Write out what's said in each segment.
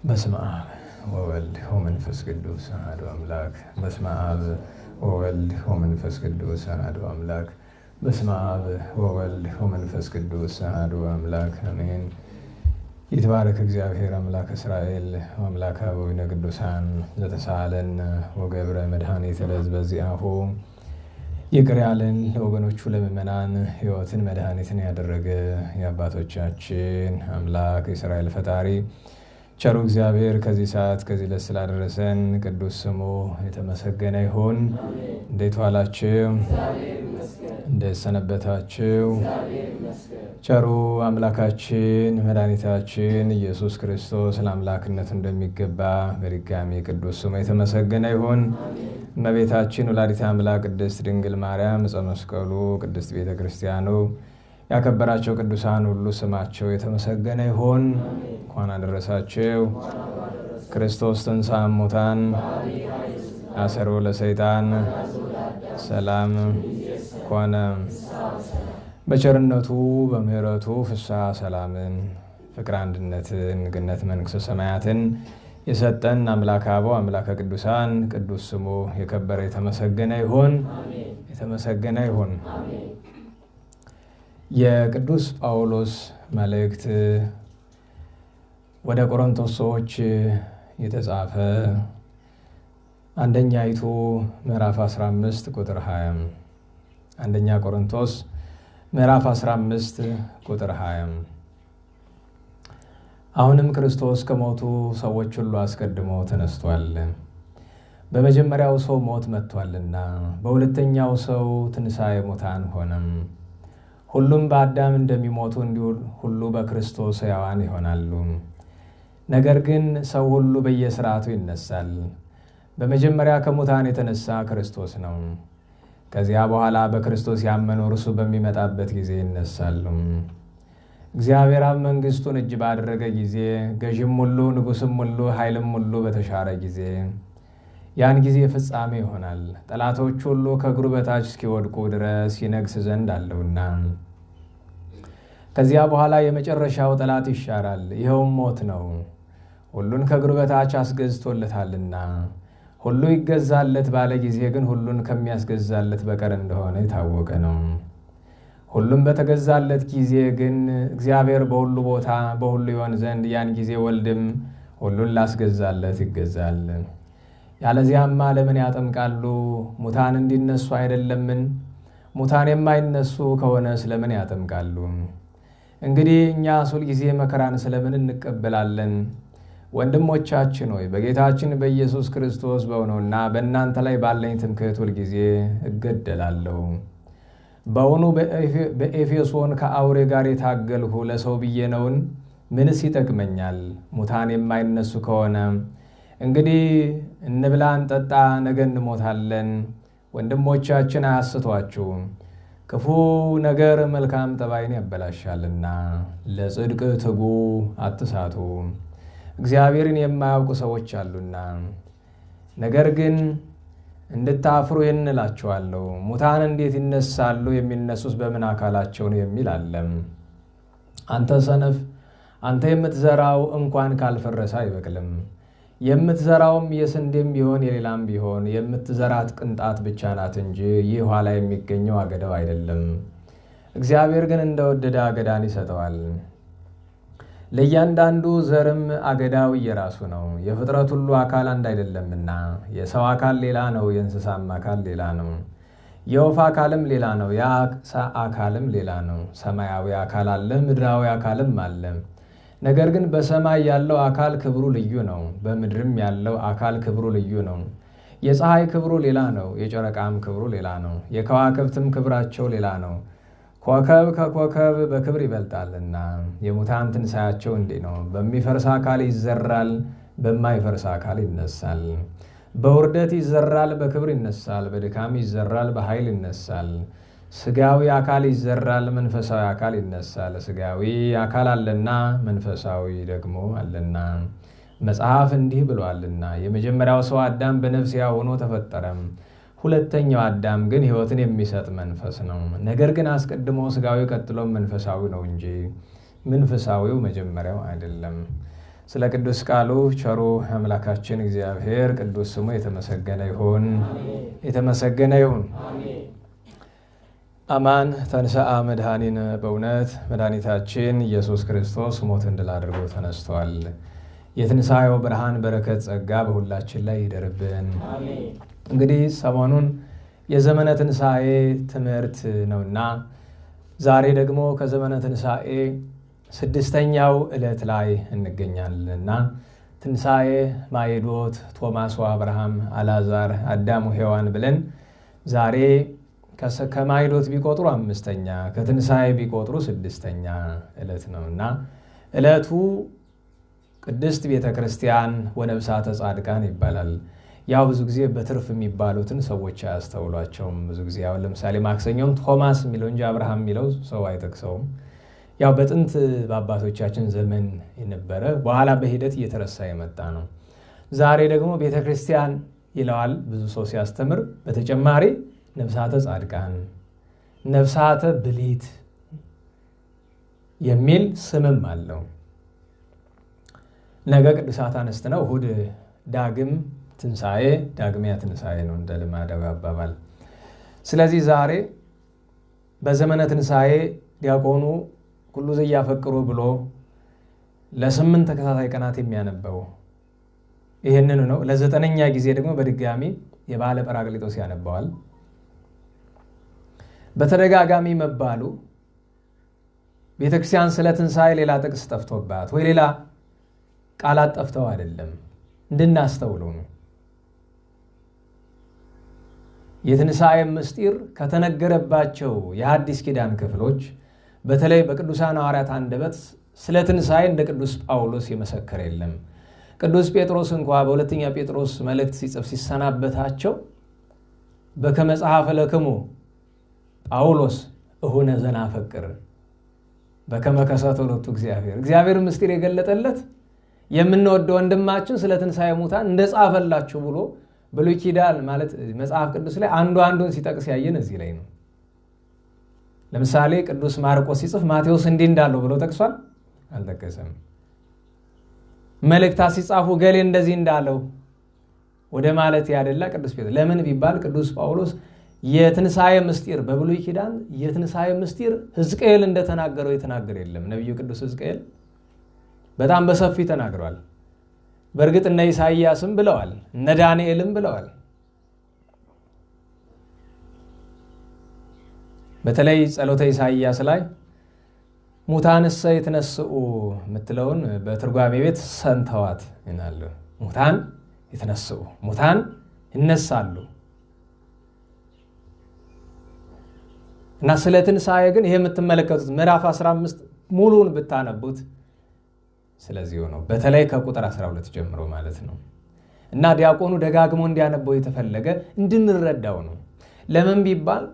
በስመ አብ ወወልድ ወመንፈስ ቅዱስ አሐዱ አምላክ። በስመ አብ ወወልድ ወመንፈስ ቅዱስ አሐዱ አምላክ። በስመ አብ ወወልድ ወመንፈስ ቅዱስ አሐዱ አምላክ አሜን። ይትባረክ እግዚአብሔር አምላክ እስራኤል ወአምላከ አበዊነ ቅዱሳን ዘተሳሃለን ወገብረ መድኃኒተ ለሕዝበ ዚአሁ። ይቅር ያለን ለወገኖቹ ለምእመናን ሕይወትን መድኃኒትን ያደረገ የአባቶቻችን አምላክ የእስራኤል ፈጣሪ ቸሩ እግዚአብሔር ከዚህ ሰዓት ከዚህ ዕለት ስላደረሰን ቅዱስ ስሙ የተመሰገነ ይሁን። እንዴት ዋላችሁ? እንዴት ሰነበታችሁ? ቸሩ አምላካችን መድኃኒታችን ኢየሱስ ክርስቶስ ለአምላክነቱ እንደሚገባ በድጋሚ ቅዱስ ስሙ የተመሰገነ ይሁን። እመቤታችን ወላዲተ አምላክ ቅድስት ድንግል ማርያም ዕፀ መስቀሉ ቅድስት ቤተ ክርስቲያኑ ያከበራቸው ቅዱሳን ሁሉ ስማቸው የተመሰገነ ይሁን። እንኳን አደረሳችሁ። ክርስቶስ ተንሥአ እሙታን አሰሮ ለሰይጣን ሰላም ኮነ። በቸርነቱ በምሕረቱ ፍስሐ ሰላምን፣ ፍቅር አንድነትን፣ ገነት መንግሥተ ሰማያትን የሰጠን አምላከ አበው አምላከ ቅዱሳን ቅዱስ ስሙ የከበረ የተመሰገነ ይሁን። የተመሰገነ ይሁን። የቅዱስ ጳውሎስ መልእክት ወደ ቆሮንቶስ ሰዎች የተጻፈ አንደኛይቱ ምዕራፍ 15 ቁጥር 20። አንደኛ ቆሮንቶስ ምዕራፍ 15 ቁጥር 20። አሁንም ክርስቶስ ከሞቱ ሰዎች ሁሉ አስቀድሞ ተነስቷል። በመጀመሪያው ሰው ሞት መጥቷልና፣ በሁለተኛው ሰው ትንሣኤ ሙታን ሆነም። ሁሉም በአዳም እንደሚሞቱ እንዲሁ ሁሉ በክርስቶስ ሕያዋን ይሆናሉ። ነገር ግን ሰው ሁሉ በየሥርዓቱ ይነሳል። በመጀመሪያ ከሙታን የተነሳ ክርስቶስ ነው። ከዚያ በኋላ በክርስቶስ ያመኑ እርሱ በሚመጣበት ጊዜ ይነሳሉ። እግዚአብሔር አብ መንግሥቱን እጅ ባደረገ ጊዜ፣ ገዥም ሁሉ ንጉሥም ሁሉ ኃይልም ሁሉ በተሻረ ጊዜ፣ ያን ጊዜ ፍጻሜ ይሆናል። ጠላቶች ሁሉ ከእግሩ በታች እስኪወድቁ ድረስ ይነግስ ዘንድ አለውና። ከዚያ በኋላ የመጨረሻው ጠላት ይሻራል፣ ይኸውም ሞት ነው። ሁሉን ከእግሩ በታች አስገዝቶለታልና። ሁሉ ይገዛለት ባለ ጊዜ ግን ሁሉን ከሚያስገዛለት በቀር እንደሆነ የታወቀ ነው። ሁሉም በተገዛለት ጊዜ ግን እግዚአብሔር በሁሉ ቦታ በሁሉ ይሆን ዘንድ ያን ጊዜ ወልድም ሁሉን ላስገዛለት ይገዛል። ያለዚያማ ለምን ያጠምቃሉ? ሙታን እንዲነሱ አይደለምን? ሙታን የማይነሱ ከሆነ ስለምን ያጠምቃሉ? እንግዲህ እኛስ ሁልጊዜ መከራን ስለምን እንቀበላለን? ወንድሞቻችን ሆይ በጌታችን በኢየሱስ ክርስቶስ በሆነውና በእናንተ ላይ ባለኝ ትምክህት ሁልጊዜ እገደላለሁ። በውኑ በኤፌሶን ከአውሬ ጋር የታገልሁ ለሰው ብዬ ነውን? ምንስ ይጠቅመኛል? ሙታን የማይነሱ ከሆነ እንግዲህ እንብላ እንጠጣ፣ ነገ እንሞታለን። ወንድሞቻችን አያስቷችሁ፣ ክፉ ነገር መልካም ጠባይን ያበላሻልና። ለጽድቅ ትጉ፣ አትሳቱ። እግዚአብሔርን የማያውቁ ሰዎች አሉና። ነገር ግን እንድታፍሩ ይህን እላችኋለሁ፣ ሙታን እንዴት ይነሳሉ? የሚነሱስ በምን አካላቸው ነው የሚል አለም። አንተ ሰነፍ፣ አንተ የምትዘራው እንኳን ካልፈረሰ አይበቅልም። የምትዘራውም የስንዴም ቢሆን የሌላም ቢሆን የምትዘራት ቅንጣት ብቻ ናት እንጂ ይህ ኋላ የሚገኘው አገዳው አይደለም። እግዚአብሔር ግን እንደወደደ አገዳን ይሰጠዋል። ለእያንዳንዱ ዘርም አገዳው እየራሱ ነው። የፍጥረት ሁሉ አካል አንድ አይደለምና፣ የሰው አካል ሌላ ነው፣ የእንስሳም አካል ሌላ ነው፣ የወፍ አካልም ሌላ ነው፣ የዓሣ አካልም ሌላ ነው። ሰማያዊ አካል አለ፣ ምድራዊ አካልም አለ። ነገር ግን በሰማይ ያለው አካል ክብሩ ልዩ ነው፣ በምድርም ያለው አካል ክብሩ ልዩ ነው። የፀሐይ ክብሩ ሌላ ነው፣ የጨረቃም ክብሩ ሌላ ነው፣ የከዋክብትም ክብራቸው ሌላ ነው። ኮከብ ከኮከብ በክብር ይበልጣልና። የሙታን ትንሣኤያቸው እንዲህ ነው። በሚፈርስ አካል ይዘራል፣ በማይፈርስ አካል ይነሳል። በውርደት ይዘራል፣ በክብር ይነሳል። በድካም ይዘራል፣ በኃይል ይነሳል። ሥጋዊ አካል ይዘራል፣ መንፈሳዊ አካል ይነሳል። ሥጋዊ አካል አለና መንፈሳዊ ደግሞ አለና። መጽሐፍ እንዲህ ብሏልና፣ የመጀመሪያው ሰው አዳም በነፍስ ሕያው ሆኖ ተፈጠረም። ሁለተኛው አዳም ግን ሕይወትን የሚሰጥ መንፈስ ነው። ነገር ግን አስቀድሞ ሥጋዊ ቀጥሎም መንፈሳዊ ነው እንጂ መንፈሳዊው መጀመሪያው አይደለም። ስለ ቅዱስ ቃሉ ቸሩ አምላካችን እግዚአብሔር ቅዱስ ስሙ የተመሰገነ ይሁን። የተመሰገነ ይሁን። አማን ተንሥአ መድኃኒነ። በእውነት መድኃኒታችን ኢየሱስ ክርስቶስ ሞትን ድል አድርጎ ተነስቷል። የትንሣኤው ብርሃን በረከት ጸጋ በሁላችን ላይ ይደርብን። እንግዲህ ሰሞኑን የዘመነ ትንሣኤ ትምህርት ነውና ዛሬ ደግሞ ከዘመነ ትንሣኤ 6ኛው ዕለት ላይ እንገኛለንና ትንሣኤ ማይዶት ቶማስ ወአብርሃም አልዓዛር አዳም ወሔዋን ብለን ዛሬ ከማይዶት ቢቆጥሩ 5ኛ ከትንሣኤ ቢቆጥሩ 6ኛ ዕለት ነውና ዕለቱ ቅድስት ቤተ ክርስቲያን ወነብሳተ ጻድቃን ይባላል። ያው ብዙ ጊዜ በትርፍ የሚባሉትን ሰዎች አያስተውሏቸውም። ብዙ ጊዜ ያው ለምሳሌ ማክሰኞም ቶማስ የሚለው እንጂ አብርሃም የሚለው ሰው አይጠቅሰውም። ያው በጥንት በአባቶቻችን ዘመን የነበረ በኋላ በሂደት እየተረሳ የመጣ ነው። ዛሬ ደግሞ ቤተ ክርስቲያን ይለዋል ብዙ ሰው ሲያስተምር። በተጨማሪ ነብሳተ ጻድቃን፣ ነብሳተ ብሊት የሚል ስምም አለው። ነገ ቅዱሳት አንስት ነው። እሑድ ዳግም ትንሣኤ፣ ዳግሚያ ትንሣኤ ነው እንደ ልማዳዊ አባባል። ስለዚህ ዛሬ በዘመነ ትንሣኤ ዲያቆኑ ኩሉ ዘያፈቅሩ ብሎ ለ8 ተከታታይ ቀናት የሚያነበው ይህንን ነው። ለ9ኛ ጊዜ ደግሞ በድጋሚ የበዓለ ጰራቅሊጦስ ያነባዋል። በተደጋጋሚ መባሉ ቤተክርስቲያን ስለ ትንሣኤ ሌላ ጥቅስ ጠፍቶባት ወይ ሌላ ቃላት ጠፍተው አይደለም፣ እንድናስተውለው ነው። የትንሣኤ ምስጢር ከተነገረባቸው የሐዲስ ኪዳን ክፍሎች በተለይ በቅዱሳን ሐዋርያት አንደበት ስለ ትንሣኤ እንደ ቅዱስ ጳውሎስ የመሰከረ የለም። ቅዱስ ጴጥሮስ እንኳ በሁለተኛ ጴጥሮስ መልእክት ሲጽፍ ሲሰናበታቸው በከመ ጸሐፈ ለክሙ ጳውሎስ እሁነ ዘናፈቅር በከመ ከሰተ ሎቱ እግዚአብሔር ምስጢር የገለጠለት የምንወደው ወንድማችን ስለ ትንሣኤ ሙታን እንደጻፈላችሁ ብሎ ብሉይ ኪዳን ማለት መጽሐፍ ቅዱስ ላይ አንዱን ሲጠቅስ ያየን እዚህ ላይ ነው። ለምሳሌ ቅዱስ ማርቆስ ሲጽፍ ማቴዎስ እንዲህ እንዳለው ብሎ ጠቅሷል? አልጠቀሰም። መልእክታት ሲጻፉ ገሌ እንደዚህ እንዳለው ወደ ማለት ያደላ ቅዱስ ጴጥሮስ ለምን ቢባል ቅዱስ ጳውሎስ የትንሣኤ ምስጢር በብሉይ ኪዳን የትንሣኤ ምስጢር ሕዝቅኤል እንደተናገረው የተናገረ የለም። ነቢዩ ቅዱስ ሕዝቅኤል በጣም በሰፊ ተናግሯል። በእርግጥ እነ ኢሳይያስም ብለዋል፣ እነ ዳንኤልም ብለዋል። በተለይ ጸሎተ ኢሳይያስ ላይ ሙታንሰ ይትነስኡ የምትለውን በትርጓሜ ቤት ሰንተዋት ይላሉ። ሙታን ይትነስኡ፣ ሙታን ይነሳሉ። እና ስለ ትንሣኤ ግን ይሄ የምትመለከቱት ምዕራፍ 15 ሙሉውን ብታነቡት ስለዚህ ነው። በተለይ ከቁጥር 12 ጀምሮ ማለት ነው። እና ዲያቆኑ ደጋግሞ እንዲያነበው የተፈለገ እንድንረዳው ነው። ለምን ቢባል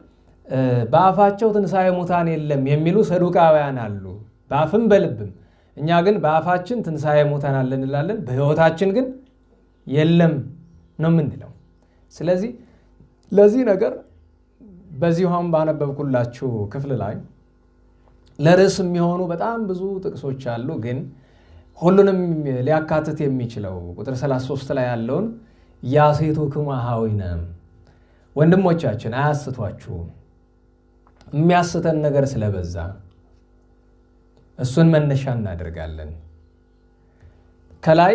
በአፋቸው ትንሣኤ ሙታን የለም የሚሉ ሰዱቃውያን አሉ፣ በአፍም በልብም። እኛ ግን በአፋችን ትንሣኤ ሙታን አለ እንላለን፣ በሕይወታችን ግን የለም ነው የምንለው። ስለዚህ ለዚህ ነገር በዚህ አሁን ባነበብኩላችሁ ክፍል ላይ ለርዕስ የሚሆኑ በጣም ብዙ ጥቅሶች አሉ። ግን ሁሉንም ሊያካትት የሚችለው ቁጥር 33 ላይ ያለውን ያሴቱክሙ አኀዊነ፣ ወንድሞቻችን አያስቷችሁም፣ የሚያስተን ነገር ስለበዛ እሱን መነሻ እናደርጋለን። ከላይ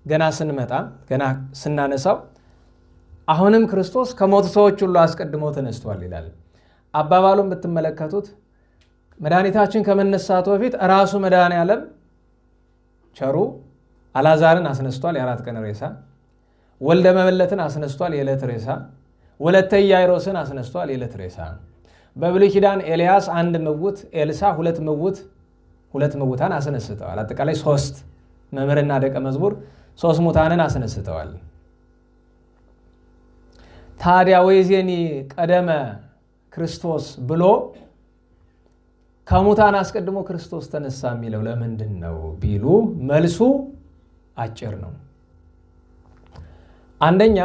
ገና ስናነሳው አሁንም ክርስቶስ ከሞቱ ሰዎች ሁሉ አስቀድሞ ተነስቷል ይላል። አባባሉን ብትመለከቱት መድኃኒታችን ከመነሳቱ በፊት ራሱ መድኃኔዓለም ቸሩ አልዓዛርን አስነስቷል፣ የ4 ቀን ሬሳ። ወልደ መበለትን አስነስቷል፣ የዕለት ሬሳ። ወለተ ኢያኢሮስን አስነስቷል፣ የዕለት ሬሳ። በብሉይ ኪዳን ኤልያስ 1 ምውት፣ ኤልሳ 2 ምውታን አስነስተዋል። አጠቃላይ 3 መምህርና ደቀ መዝሙር 3 ሙታንን አስነስተዋል። ታዲያ ወይዜኒ ቀደመ ክርስቶስ ብሎ ከሙታን አስቀድሞ ክርስቶስ ተነሳ የሚለው ለምንድን ነው ቢሉ መልሱ አጭር ነው። አንደኛ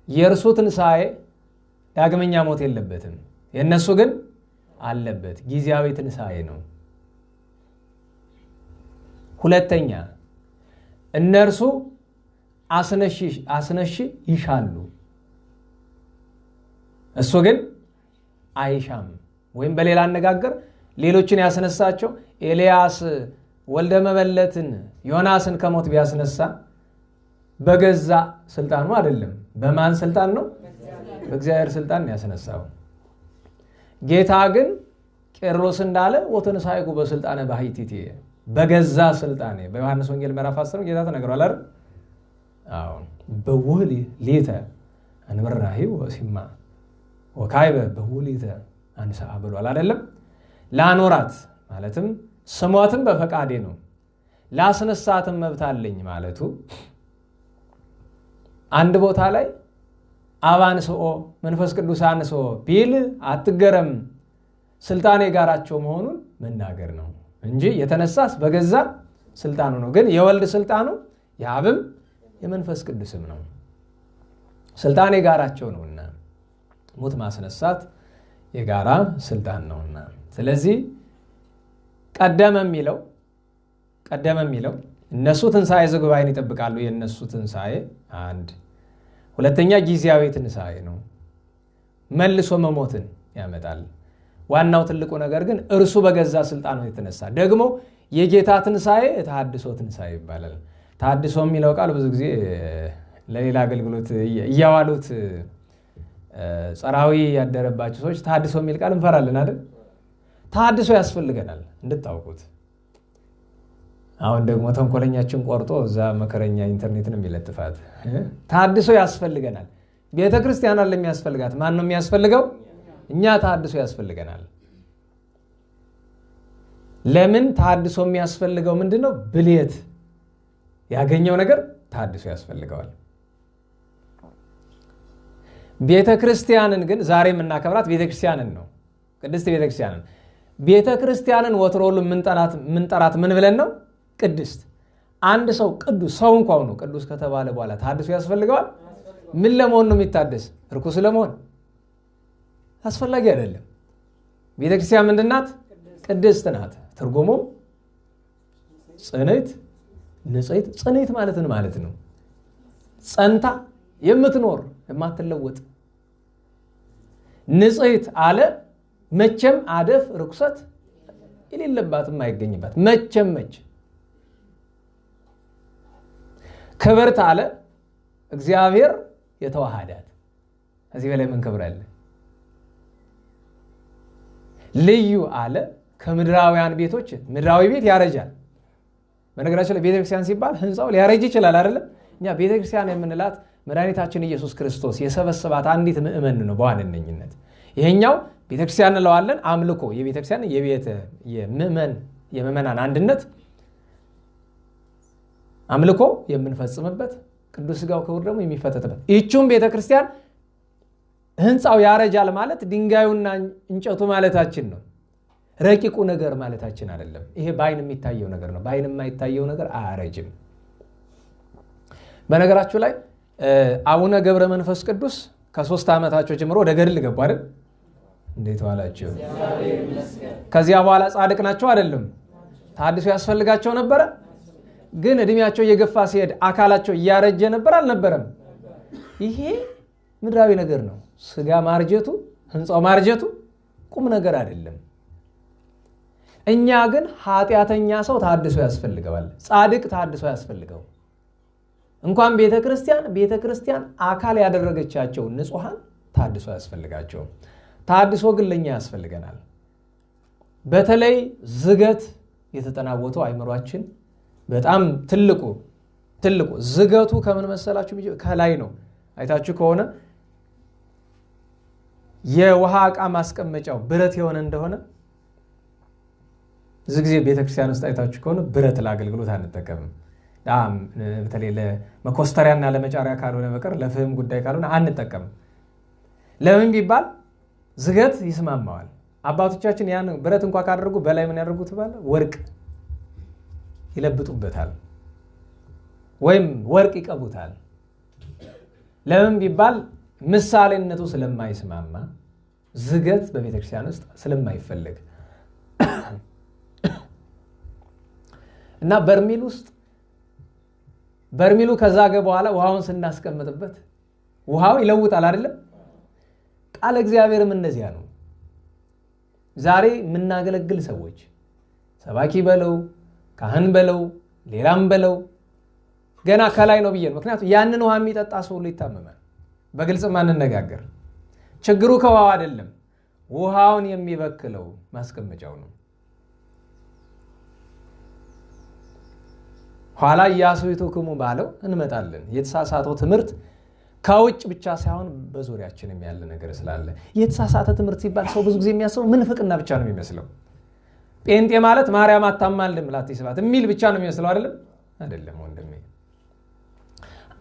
የእርሱ ትንሣኤ ዳግመኛ ሞት የለበትም፣ የእነሱ ግን አለበት። ጊዜያዊ ትንሣኤ ነው። ሁለተኛ እነርሱ አስነሺ ይሻሉ፣ እሱ ግን አይሻም። ወይም በሌላ አነጋገር ሌሎችን ያስነሳቸው ኤልያስ ወልደ መበለትን ዮናስን ከሞት ቢያስነሳ በገዛ ስልጣኑ አይደለም። በማን ስልጣን ነው? በእግዚአብሔር ስልጣን ያስነሳው። ጌታ ግን ቄርሎስ እንዳለ ወተንሳይኩ በስልጣነ ባሕቲቴ፣ በገዛ ስልጣኔ። በዮሐንስ ወንጌል ምዕራፍ 10 ጌታ ተናግሯል አይደል? አዎ በውህሊተ አንብራሂ ወሲማ ወካይበ በውህሊተ አንሥአ ብሏል አይደለም? ላኖራት ማለትም ስሞትም በፈቃዴ ነው፣ ላስነሳትም መብት አለኝ ማለቱ አንድ ቦታ ላይ አብ አንሥኦ መንፈስ ቅዱስ አንሥኦ ቢል አትገረም፣ ስልጣኔ ጋራቸው መሆኑን መናገር ነው እንጂ የተነሳስ በገዛ ስልጣኑ ነው። ግን የወልድ ስልጣኑ የአብም የመንፈስ ቅዱስም ነው። ስልጣኔ ጋራቸው ነውና ሙት ማስነሳት የጋራ ስልጣን ነውና፣ ስለዚህ ቀደመ የሚለው እነሱ ትንሣኤ ዘጉባኤን ይጠብቃሉ። የእነሱ ትንሣኤ አንድ፣ ሁለተኛ ጊዜያዊ ትንሣኤ ነው፣ መልሶ መሞትን ያመጣል። ዋናው ትልቁ ነገር ግን እርሱ በገዛ ስልጣኑ የተነሳ ደግሞ የጌታ ትንሣኤ ተሐድሶ ትንሣኤ ይባላል። ተሐድሶ የሚለው ቃል ብዙ ጊዜ ለሌላ አገልግሎት እያዋሉት ጸራዊ ያደረባቸው ሰዎች ተሐድሶ የሚል ቃል እንፈራለን አይደል? ተሐድሶ ያስፈልገናል እንድታውቁት። አሁን ደግሞ ተንኮለኛችን ቆርጦ እዛ መከረኛ ኢንተርኔትን የሚለጥፋት ተሐድሶ ያስፈልገናል። ቤተ ክርስቲያን አለ የሚያስፈልጋት። ማን ነው የሚያስፈልገው? እኛ ተሐድሶ ያስፈልገናል። ለምን ተሐድሶ የሚያስፈልገው? ምንድነው? ብልየት ያገኘው ነገር ተሐድሶ ያስፈልገዋል። ቤተ ክርስቲያንን ግን ዛሬ የምናከብራት ቤተ ክርስቲያንን ነው፣ ቅድስት ቤተ ክርስቲያንን። ቤተ ክርስቲያንን ወትሮ ሁሉ ምንጠራት ምን ብለን ነው? ቅድስት። አንድ ሰው ቅዱስ ሰው እንኳን ነው ቅዱስ ከተባለ በኋላ ተሐድሶ ያስፈልገዋል። ምን ለመሆን ነው የሚታደስ? ርኩስ ለመሆን አስፈላጊ አይደለም። ቤተ ክርስቲያን ምንድን ናት? ቅድስት ናት። ትርጉሙም ጽንዕት፣ ንጽሕት። ጽንዕት ማለትን ማለት ነው ጸንታ የምትኖር የማትለወጥ። ንጽሕት አለ መቼም አደፍ ርኩሰት የሌለባት የማይገኝባት መቼም መች። ክብርት አለ እግዚአብሔር የተዋሃዳት። ከዚህ በላይ ምን ክብር አለ? ልዩ አለ ከምድራውያን ቤቶች ምድራዊ ቤት ያረጃል። በነገራችን ላይ ቤተክርስቲያን ሲባል ህንፃው ሊያረጅ ይችላል አይደለም? እኛ ቤተክርስቲያን የምንላት መድኃኒታችን ኢየሱስ ክርስቶስ የሰበሰባት አንዲት ምእመን ነው በዋነኝነት። ይሄኛው ቤተክርስቲያን እንለዋለን። አምልኮ የቤተክርስቲያን የምእመናን አንድነት አምልኮ የምንፈጽምበት፣ ቅዱስ ሥጋው ክቡር ደግሞ የሚፈተትበት። ይህችም ቤተክርስቲያን ህንፃው ያረጃል ማለት ድንጋዩና እንጨቱ ማለታችን ነው። ረቂቁ ነገር ማለታችን አይደለም። ይሄ በአይን የሚታየው ነገር ነው። በአይን የማይታየው ነገር አያረጅም። በነገራችሁ ላይ አቡነ ገብረ መንፈስ ቅዱስ ከ3 ዓመታቸው ጀምሮ ወደ ገድል ገቡ አይደል? እንዴት ዋላችሁ? ከዚያ በኋላ ጻድቅ ናቸው አይደለም? ተሐድሶ ያስፈልጋቸው ነበረ። ግን እድሜያቸው እየገፋ ሲሄድ አካላቸው እያረጀ ነበር አልነበረም? ይሄ ምድራዊ ነገር ነው። ስጋ ማርጀቱ፣ ህንፃው ማርጀቱ ቁም ነገር አይደለም። እኛ ግን ኃጢአተኛ ሰው ተሐድሶ ያስፈልገዋል። ጻድቅ ተሐድሶ ያስፈልገው። እንኳን ቤተክርስቲያን አካል ያደረገቻቸው ንጹሃን ተሐድሶ ያስፈልጋቸው። ተሐድሶ ግን ለኛ ያስፈልገናል። በተለይ ዝገት የተጠናወተው አይምሯችን በጣም ትልቁ ዝገቱ ከምን መሰላችሁ? ከላይ ነው። አይታችሁ ከሆነ የውሃ ዕቃ ማስቀመጫው ብረት የሆነ እንደሆነ ብዙ ጊዜ ቤተክርስቲያን ውስጥ አይታችሁ ከሆነ ብረት ለአገልግሎት አንጠቀምም። በተለይ ለመኮስተሪያና ለመጫሪያ ካልሆነ በቀር ለፍህም ጉዳይ ካልሆነ አንጠቀምም። ለምን ቢባል ዝገት ይስማማዋል። አባቶቻችን ያን ብረት እንኳን ካደረጉ በላይ ምን ያደርጉት ባለ ወርቅ ይለብጡበታል ወይም ወርቅ ይቀቡታል። ለምን ቢባል ምሳሌነቱ ስለማይስማማ፣ ዝገት በቤተክርስቲያን ውስጥ ስለማይፈልግ እና በርሚሉ ከዛገ በኋላ ውሃውን ስናስቀምጥበት ውሃው ይለውጣል አይደለም? ቃል እግዚአብሔርም እንደዚያ ነው። ዛሬ የምናገለግል ሰዎች ሰባኪ በለው ካህን በለው ሌላም በለው ገና ከላይ ነው ብዬ ነው። ምክንያቱም ያንን ውሃ የሚጠጣ ሰው ሁሉ ይታመማል። በግልጽ ማንነጋገር ችግሩ ከውሃው አይደለም፣ ውሃውን የሚበክለው ማስቀመጫው ነው። ኋላ ኢያሱይቱክሙ ባለው እንመጣለን። የተሳሳተው ትምህርት ከውጭ ብቻ ሳይሆን በዙሪያችንም ያለ ነገር ስላለ የተሳሳተ ትምህርት ሲባል ሰው ብዙ ጊዜ የሚያስበው ምንፍቅና ብቻ ነው የሚመስለው። ጴንጤ ማለት ማርያም አታማልድም ላትስባት የሚል ብቻ ነው የሚመስለው አይደለም? አይደለም ወንድሜ፣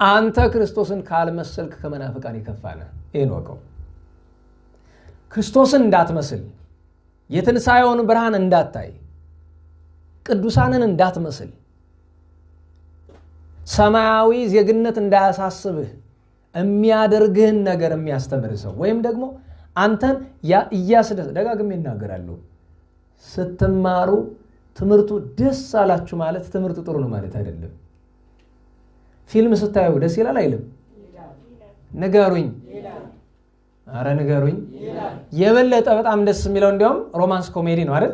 አንተ ክርስቶስን ካልመሰልክ ከመናፍቃን የከፋ ነህ። ይሄን ወቀው። ክርስቶስን እንዳትመስል፣ የትንሣኤውን ብርሃን እንዳታይ፣ ቅዱሳንን እንዳትመስል፣ ሰማያዊ ዜግነት እንዳያሳስብህ የሚያደርግህን ነገር የሚያስተምር ሰው ወይም ደግሞ አንተን ደጋግሜ እናገራለሁ፣ ስትማሩ ትምህርቱ ደስ አላችሁ ማለት ትምህርቱ ጥሩ ነው ማለት አይደለም። ፊልም ስታዩ ደስ ይላል አይልም? ንገሩኝ፣ አረ ንገሩኝ። የበለጠ በጣም ደስ የሚለው እንዲያውም ሮማንስ ኮሜዲ ነው አይደል?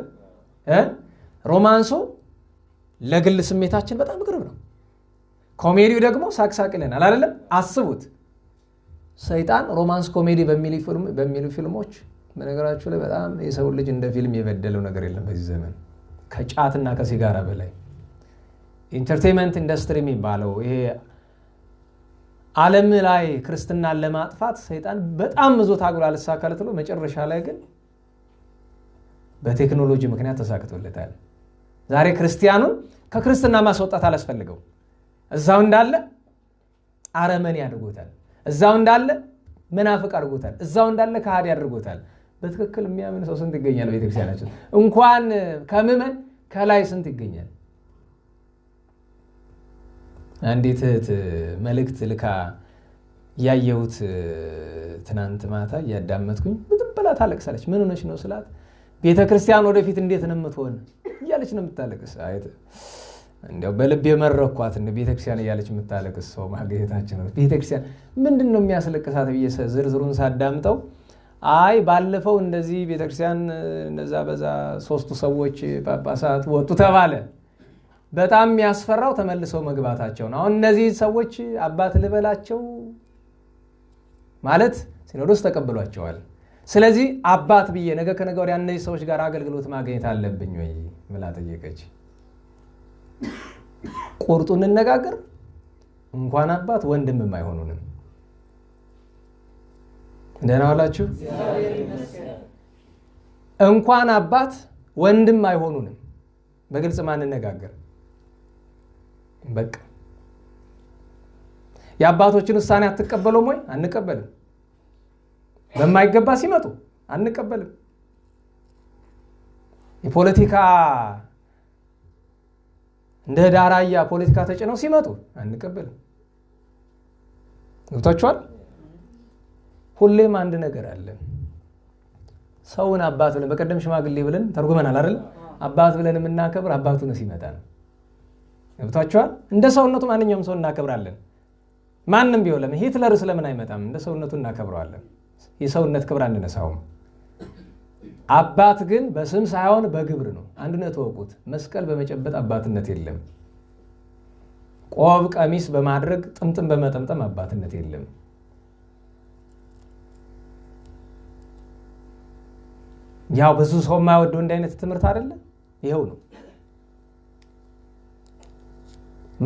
ሮማንሱ ለግል ስሜታችን በጣም ቅርብ ነው። ኮሜዲው ደግሞ ሳቅሳቅ ይለናል አይደለም? አስቡት፣ ሰይጣን ሮማንስ ኮሜዲ በሚሉ ፊልሞች በነገራችሁ ላይ በጣም የሰው ልጅ እንደ ፊልም የበደለው ነገር የለም በዚህ ዘመን ከጫትና ከሲጋራ በላይ። ኢንተርቴይንመንት ኢንዱስትሪ የሚባለው ይሄ ዓለም ላይ ክርስትናን ለማጥፋት ሰይጣን በጣም ብዙ ታግሎ አልሳካለት ብሎ መጨረሻ ላይ ግን በቴክኖሎጂ ምክንያት ተሳክቶለታል። ዛሬ ክርስቲያኑን ከክርስትና ማስወጣት አላስፈልገው። እዛው እንዳለ አረመኔ አድርጎታል። እዛው እንዳለ መናፍቅ አድርጎታል። እዛው እንዳለ ከሃዲ አድርጎታል። በትክክል የሚያምን ሰው ስንት ይገኛል ቤተክርስቲያናችን? እንኳን ከምመን ከላይ ስንት ይገኛል? አንዲት መልእክት ልካ ያየሁት ትናንት ማታ ያዳመጥኩኝ በጣም ብላ ታለቅሳለች። ምን ሆነሽ ነው ስላት ቤተክርስቲያን ወደፊት እንዴት ነው የምትሆን እያለች ነው የምታለቅስ። አይተ እንደው በልብ የመረኳት እንደ ቤተክርስቲያን እያለች የምታለቅስ ሰው ማግኘታችን ነው። ቤተክርስቲያን ምንድነው የሚያስለቅሳት ብዬ ዝርዝሩን ሳዳምጠው አይ ባለፈው እንደዚህ ቤተክርስቲያን እንደዛ በዛ ሶስቱ ሰዎች ጳጳሳት ወጡ ተባለ። በጣም የሚያስፈራው ተመልሰው መግባታቸው ነው። አሁን እነዚህ ሰዎች አባት ልበላቸው ማለት ሲኖዶስ ተቀበሏቸዋል። ስለዚህ አባት ብዬ ነገ ከነገ ወዲያ እነዚህ ሰዎች ጋር አገልግሎት ማግኘት አለብኝ ወይ ብላ ጠየቀች። ቁርጡን እንነጋገር። እንኳን አባት ወንድምም አይሆኑንም። እንደና ዋላችሁ። እንኳን አባት ወንድም አይሆኑንም። በግልጽ ማን እንነጋገር። በቃ የአባቶችን ውሳኔ አትቀበሉም ወይ? አንቀበልም። በማይገባ ሲመጡ አንቀበልም። የፖለቲካ እንደ ዳራያ ፖለቲካ ተጭነው ሲመጡ አንቀበልም። ገብታችኋል? ሁሌም አንድ ነገር አለ። ሰውን አባት ብለን በቀደም ሽማግሌ ብለን ተርጉመናል አይደል? አባት ብለን የምናከብር አባቱ ነው ሲመጣ ነው። ገብታችኋል? እንደ ሰውነቱ ማንኛውም ሰው እናከብራለን። ማንም ቢሆን ለምን ሂትለር ስለምን አይመጣም? እንደ ሰውነቱ እናከብረዋለን። የሰውነት ክብር አንነሳውም። አባት ግን በስም ሳይሆን በግብር ነው። አንድነት ወቁት። መስቀል በመጨበጥ አባትነት የለም። ቆብ ቀሚስ በማድረግ ጥምጥም በመጠምጠም አባትነት የለም። ያው ብዙ ሰው የማይወደው እንደ አይነት ትምህርት አይደለ? ይሄው ነው።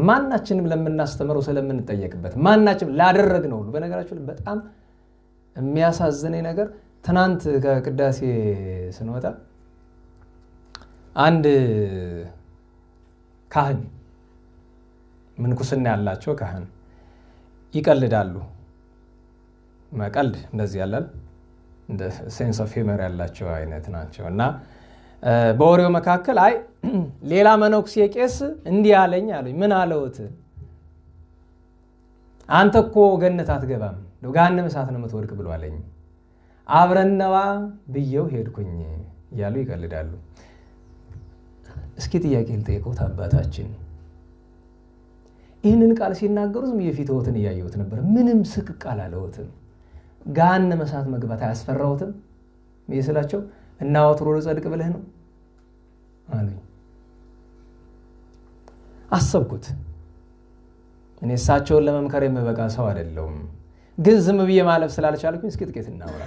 ማናችንም ለምናስተምረው ስለምንጠየቅበት ማናችንም ላደረግነው ሁሉ በነገራችሁ በጣም የሚያሳዝነኝ ነገር ትናንት ከቅዳሴ ስንወጣ አንድ ካህን ምንኩስና ያላቸው ካህን ይቀልዳሉ። መቀልድ እንደዚህ ያላል እንደ ሴንስ ኦፍ ሂመር ያላቸው አይነት ናቸው እና በወሬው መካከል አይ ሌላ መነኩሴ ቄስ እንዲህ አለኝ አሉኝ። ምን አለውት? አንተ እኮ ገነት አትገባም ገሃነመ እሳት ነው የምትወድቅ ብሎ አለኝ። አብረነዋ ብየው ሄድኩኝ እያሉ ይቀልዳሉ። እስኪ ጥያቄ ልጠይቅዎት አባታችን ይህንን ቃል ሲናገሩ ዝም የፊትዎትን እያየሁት ነበር። ምንም ስቅቅ አላለዎትም? ገሃነመ እሳት መግባት አያስፈራዎትም? ይስላቸው እና ወትሮ ልጸድቅ ብለህ ነው አሉኝ። አሰብኩት። እኔ እሳቸውን ለመምከር የምበቃ ሰው አይደለሁም፣ ግን ዝም ብዬ ማለፍ ስላልቻልኩኝ እስኪ ጥቂት እናውራ።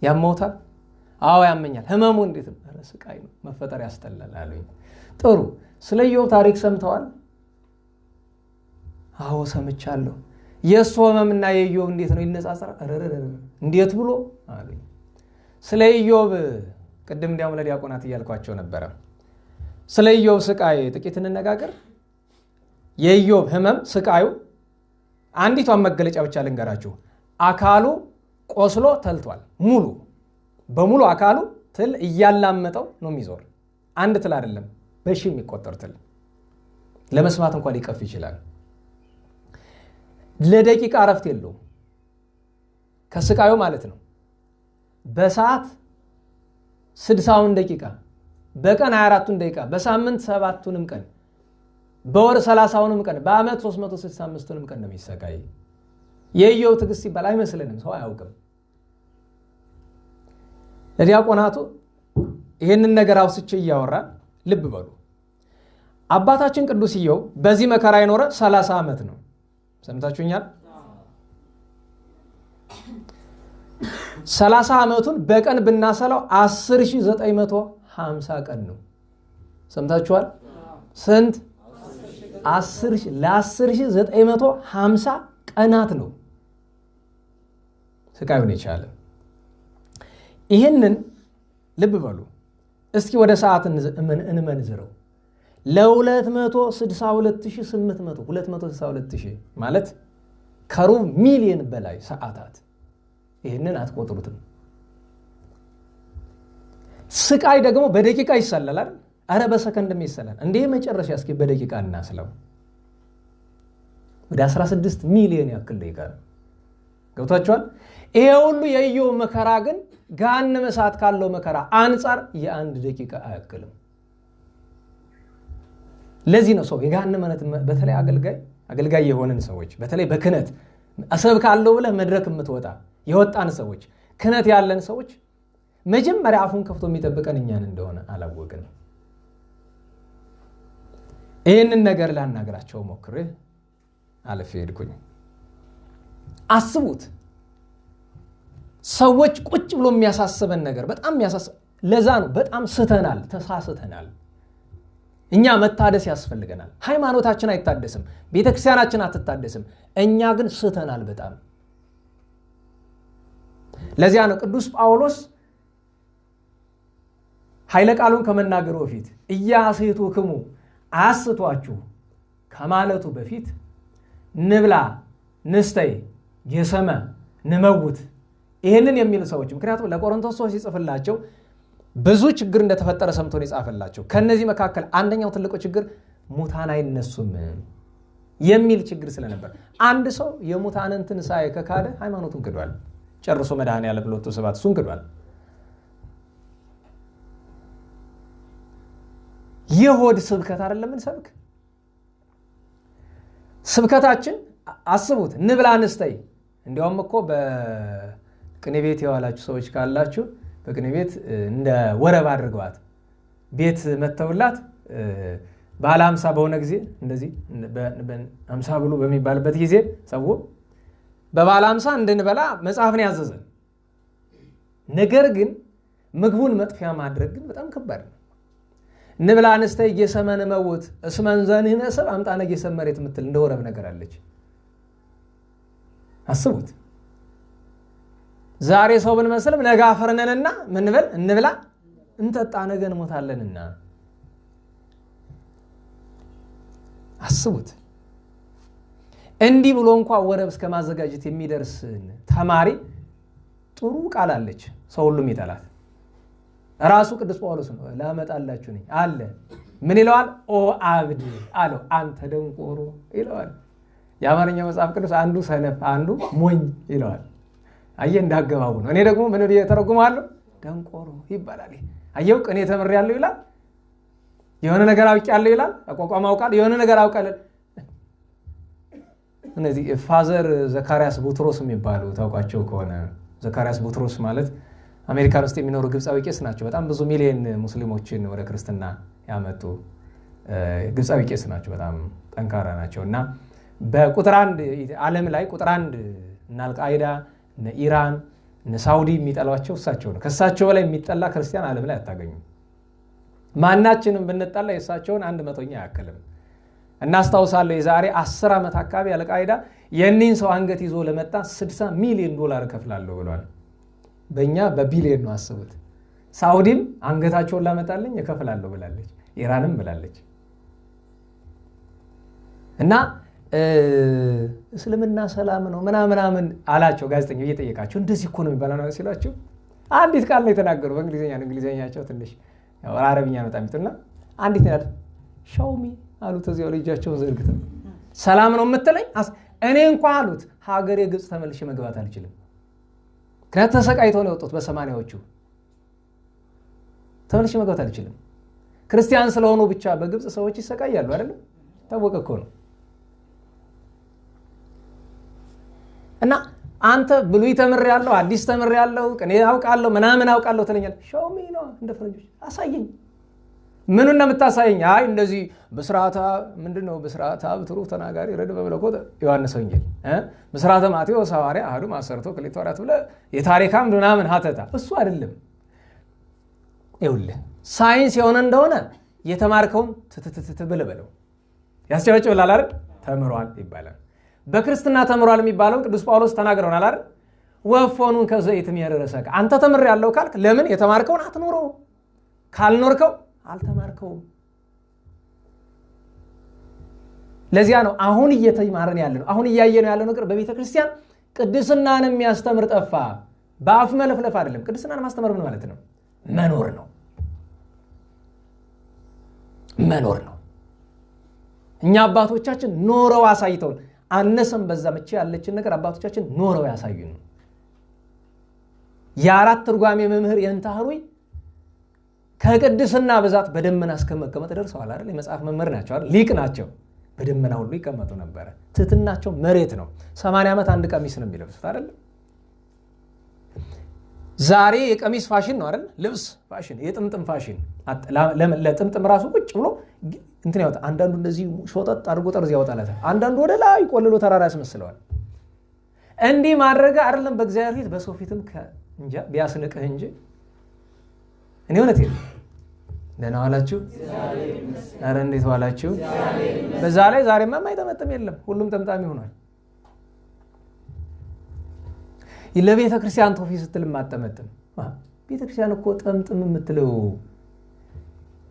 ያመውታል? አዎ ያመኛል። ህመሙ እንዴት ነው? ኧረ ስቃይ ነው፣ መፈጠር ያስጠላል አሉኝ። ጥሩ፣ ስለ ኢዮብ ታሪክ ሰምተዋል? አዎ ሰምቻለሁ። የእሱ ህመምና የኢዮብ እንዴት ነው ይነጻጸራል? እንዴት ብሎ አሉኝ። ስለ ኢዮብ ቅድም እንዲያውም ለዲያቆናት እያልኳቸው ነበረ። ስለ ኢዮብ ስቃይ ጥቂት እንነጋገር። የኢዮብ ህመም ስቃዩ አንዲቷን መገለጫ ብቻ ልንገራችሁ። አካሉ ቆስሎ ተልቷል። በሙሉ አካሉ ትል እያላመጠው ነው የሚዞር። አንድ ትል አይደለም፣ በሺ የሚቆጠር ትል። ለመስማት እንኳን ሊቀፍ ይችላል። ለደቂቃ እረፍት የለውም ከስቃዩ ማለት ነው። በሰዓት 60ውን ደቂቃ፣ በቀን 24ቱን ደቂቃ፣ በሳምንት 7ቱንም ቀን፣ በወር 30ውንም ቀን፣ በአመት 365ቱንም ቀን ነው የሚሰቃይ። የኢዮብ ትዕግስት ሲባል አይመስልንም፣ ሰው አያውቅም። ለዲያቆናቱ ይህንን ነገር አውስቼ እያወራ ልብ በሉ። አባታችን ቅዱስ ኢዮብ በዚህ መከራ የኖረ 30 ዓመት ነው። ሰምታችሁኛል? 30 ዓመቱን በቀን ብናሰላው 10950 ቀን ነው። ሰምታችኋል? ስንት? 10950 ቀናት ነው ስቃዩን የቻለ። ይህንን ልብ በሉ እስኪ ወደ ሰዓት እንመንዝረው። ለ262800 262,000 ማለት ከሩብ ሚሊዮን በላይ ሰዓታት። ይህንን አትቆጥሩትም። ስቃይ ደግሞ በደቂቃ ይሰላል። አረ በሰከንድም ይሰላል። እንዴ መጨረሻ እስኪ በደቂቃ እናስለው። ወደ 16 ሚሊዮን ያክል ደቂቃ ገብቷችኋል? ይሄ ሁሉ የኢዮብ መከራ ግን ገሃነመ እሳት ካለው መከራ አንጻር የአንድ ደቂቃ አያክልም። ለዚህ ነው ሰው የገሃነመነት በተለይ አገልጋይ የሆነን ሰዎች በተለይ በክህነት አሰብ ካለው ብለህ መድረክ የምትወጣ የወጣን ሰዎች ክህነት ያለን ሰዎች መጀመሪያ አፉን ከፍቶ የሚጠብቀን እኛን እንደሆነ አላወቅንም። ይህንን ነገር ላናገራቸው ሞክሬ አልፌ ሄድኩኝ። አስቡት፣ ሰዎች ቁጭ ብሎ የሚያሳስበን ነገር በጣም የሚያሳስብ። ለዛ ነው በጣም ተሳስተናል። እኛ መታደስ ያስፈልገናል። ሃይማኖታችን አይታደስም፣ ቤተክርስቲያናችን አትታደስም። እኛ ግን ስተናል በጣም። ለዚያ ነው ቅዱስ ጳውሎስ ኃይለ ቃሉን ከመናገሩ በፊት ኢያስሕቱክሙ አያስቷችሁ ከማለቱ በፊት ንብላ ንስተይ ጌሰመ ንመውት ይህንን የሚሉ ሰዎች፣ ምክንያቱም ለቆሮንቶስ ሰዎች ሲጽፍላቸው ብዙ ችግር እንደተፈጠረ ሰምቶ ነው የጻፈላቸው። ከነዚህ መካከል አንደኛው ትልቁ ችግር ሙታን አይነሱም የሚል ችግር ስለነበር፣ አንድ ሰው የሙታንን ትንሣኤ ከካደ ሃይማኖቱን ክዷል። ጨርሶ መድኃኔዓለም ሎቱ ስብሐት እሱን ክዷል። የሆድ ስብከት አይደለም እንሰብክ። ስብከታችን አስቡት፣ ንብላ ንስተይ። እንዲያውም እኮ በቅኔ ቤት የዋላችሁ ሰዎች ካላችሁ በቅኔ ቤት እንደ ወረብ አድርገዋት ቤት መተውላት ባለ 50 በሆነ ጊዜ እንደዚህ 50 ብሎ በሚባልበት ጊዜ ሰው በባለ 50 እንድንበላ መጽሐፍን ያዘዘን። ነገር ግን ምግቡን መጥፊያ ማድረግ ግን በጣም ከባድ ነው። ንብላ ንስተይ ጌሰመ ንመውት እስመ እንዘንህነሰብ አምጣነ ጌሰመ መሬት የምትል እንደ ወረብ ነገር አለች። አስቡት፣ ዛሬ ሰው ብንመስልም ነገ አፈር ነንና ምን በል እንብላ እንጠጣ ነገ እንሞታለንና። አስቡት፣ እንዲህ ብሎ እንኳን ወረብ እስከ ማዘጋጀት የሚደርስ ተማሪ ጥሩ ቃል አለች ሰው ሁሉም ይጠላት። ራሱ ቅዱስ ጳውሎስ ነው ላመጣላችሁ ነኝ አለ። ምን ይለዋል? ኦ አብድ አለው፣ አንተ ደንቆሮ ይለዋል። የአማርኛው መጽሐፍ ቅዱስ አንዱ ሰነፍ አንዱ ሞኝ ይለዋል። አየህ እንዳገባቡ ነው። እኔ ደግሞ ምን ተረጉማለሁ? ደንቆሮ ይባላል። አየው ቅኔ ተምሬያለሁ ይላል። የሆነ ነገር አውቃለሁ ይላል። አቋቋም አውቃለሁ የሆነ ነገር አውቃለሁ። እነዚህ ፋዘር ዘካርያስ ቡትሮስ የሚባሉ ታውቋቸው ከሆነ ዘካርያስ ቡትሮስ ማለት አሜሪካን ውስጥ የሚኖሩ ግብፃዊ ቄስ ናቸው። በጣም ብዙ ሚሊዮን ሙስሊሞችን ወደ ክርስትና ያመጡ ግብፃዊ ቄስ ናቸው። በጣም ጠንካራ ናቸው እና በቁጥር 1 ዓለም ላይ ቁጥር 1 እና አልቃይዳ እና ኢራን እና ሳውዲ የሚጠሏቸው እሳቸው ነው። ከእሳቸው በላይ የሚጠላ ክርስቲያን ዓለም ላይ አታገኙም። ማናችንም ብንጠላ የእሳቸውን 100ኛ አያክልም። እናስታውሳለሁ የዛሬ 10 ዓመት አካባቢ አልቃይዳ የኒን ሰው አንገት ይዞ ለመጣ $60 ሚሊዮን እከፍላለሁ ብሏል። በእኛ በቢሊዮን ነው አስቡት። ሳውዲም አንገታቸውን ላመጣልኝ እከፍላለሁ ብላለች። ኢራንም ብላለች። እና እስልምና ሰላም ነው ምናምን አላቸው ጋዜጠኛው እየጠየቃቸው። እንደዚህ እኮ ነው የሚባለው ነው ሲሏቸው አንዲት ቃል ነው የተናገሩ በእንግሊዘኛቸው ትንሽ ያው አረብኛ ነው ታሚጡና አንዲት ነው ሻውሚ አሉት። እዚያው ልጃቸውን ዘርግተው ሰላም ነው የምትለኝ እኔ እንኳን አሉት ሀገሬ ግብጽ ተመልሼ መግባት አልችልም። ምክንያት ተሰቃይተው ነው የወጡት በ80ዎቹ ተመልሼ መግባት አልችልም። ክርስቲያን ስለሆኑ ብቻ በግብጽ ሰዎች ይሰቃያሉ አይደል? ታወቀ እኮ ነው። እና አንተ ብሉይ ተምሬያለሁ አዲስ ተምሬያለሁ ቅኔ አውቃለሁ ምናምን አውቃለሁ ትለኛለህ። ሾሚ ነው እንደ ፈረንጆች አሳየኝ። ምኑን ነው የምታሳየኝ? አይ እንደዚህ በስርዓታ ምንድነው በስርዓታ ብትሩ ተናጋሪ ረድ በመለኮት ዮሐንስ ወንጌል በስርዓተ ማቴዎስ ሐዋርያ አሐዱ ማሰርቶ ክሊቶ አራት ብለ የታሪካም ምናምን ሀተታ እሱ አይደለም። ይኸውልህ ሳይንስ የሆነ እንደሆነ የተማርከውን ትብለበለው ያስጨበጭብላል አይደል? ተምሯል ይባላል። በክርስትና ተምሯል የሚባለው ቅዱስ ጳውሎስ ተናግረውናል አይደል? ወፎኑን ከዘይት የሚያረሰከ አንተ ተምሬያለሁ ካልክ ለምን የተማርከውን አትኖረው? ካልኖርከው አልተማርከውም። ለዚያ ነው አሁን እየተማረን ያለ ነው አሁን እያየነው ያለው ነገር በቤተ ክርስቲያን ቅድስናን የሚያስተምር ጠፋ። በአፍ መለፍለፍ አይደለም። ቅድስናን ማስተማር ምን ማለት ነው? መኖር ነው። መኖር ነው። እኛ አባቶቻችን ኖረው አሳይተውን አነሰም በዛ መቼ ያለችን ነገር አባቶቻችን ኖረው ያሳዩን። የአራት ትርጓሜ መምህር የእንታህሩይ ከቅድስና ብዛት በደመና እስከመቀመጥ ደርሰዋል አይደል? የመጽሐፍ መምህር ናቸው አይደል? ሊቅ ናቸው። በደመና ሁሉ ይቀመጡ ነበር። ትህትናቸው መሬት ነው። 80 ዓመት አንድ ቀሚስ ነው የሚለብሱት አይደል? ዛሬ የቀሚስ ፋሽን ነው አይደል? ልብስ ፋሽን፣ የጥምጥም ፋሽን። ለጥምጥም ራሱ ቁጭ ብሎ እንትን ያወጣ። አንዳንዱ እንደዚህ ሾጠጥ አድርጎ ጠርዝ ያወጣላታል። አንዳንዱ ወደ ላይ ቆልሎ ተራራ ያስመስለዋል። እንዲህ ማድረግ አይደለም በእግዚአብሔር ፊት በሰው ፊትም እንጃ ቢያስንቅህ እንጂ እኔ እውነት የለም። ደህና ዋላችሁ? ኧረ እንዴት ዋላችሁ? በዛ ላይ ዛሬማ የማይጠመጥም የለም። ሁሉም ጠምጣሚ ሆኗል። ለቤተ ክርስቲያን ቶፊ ስትል ማጠመጥም ቤተ ክርስቲያን እኮ ጠምጥም የምትለው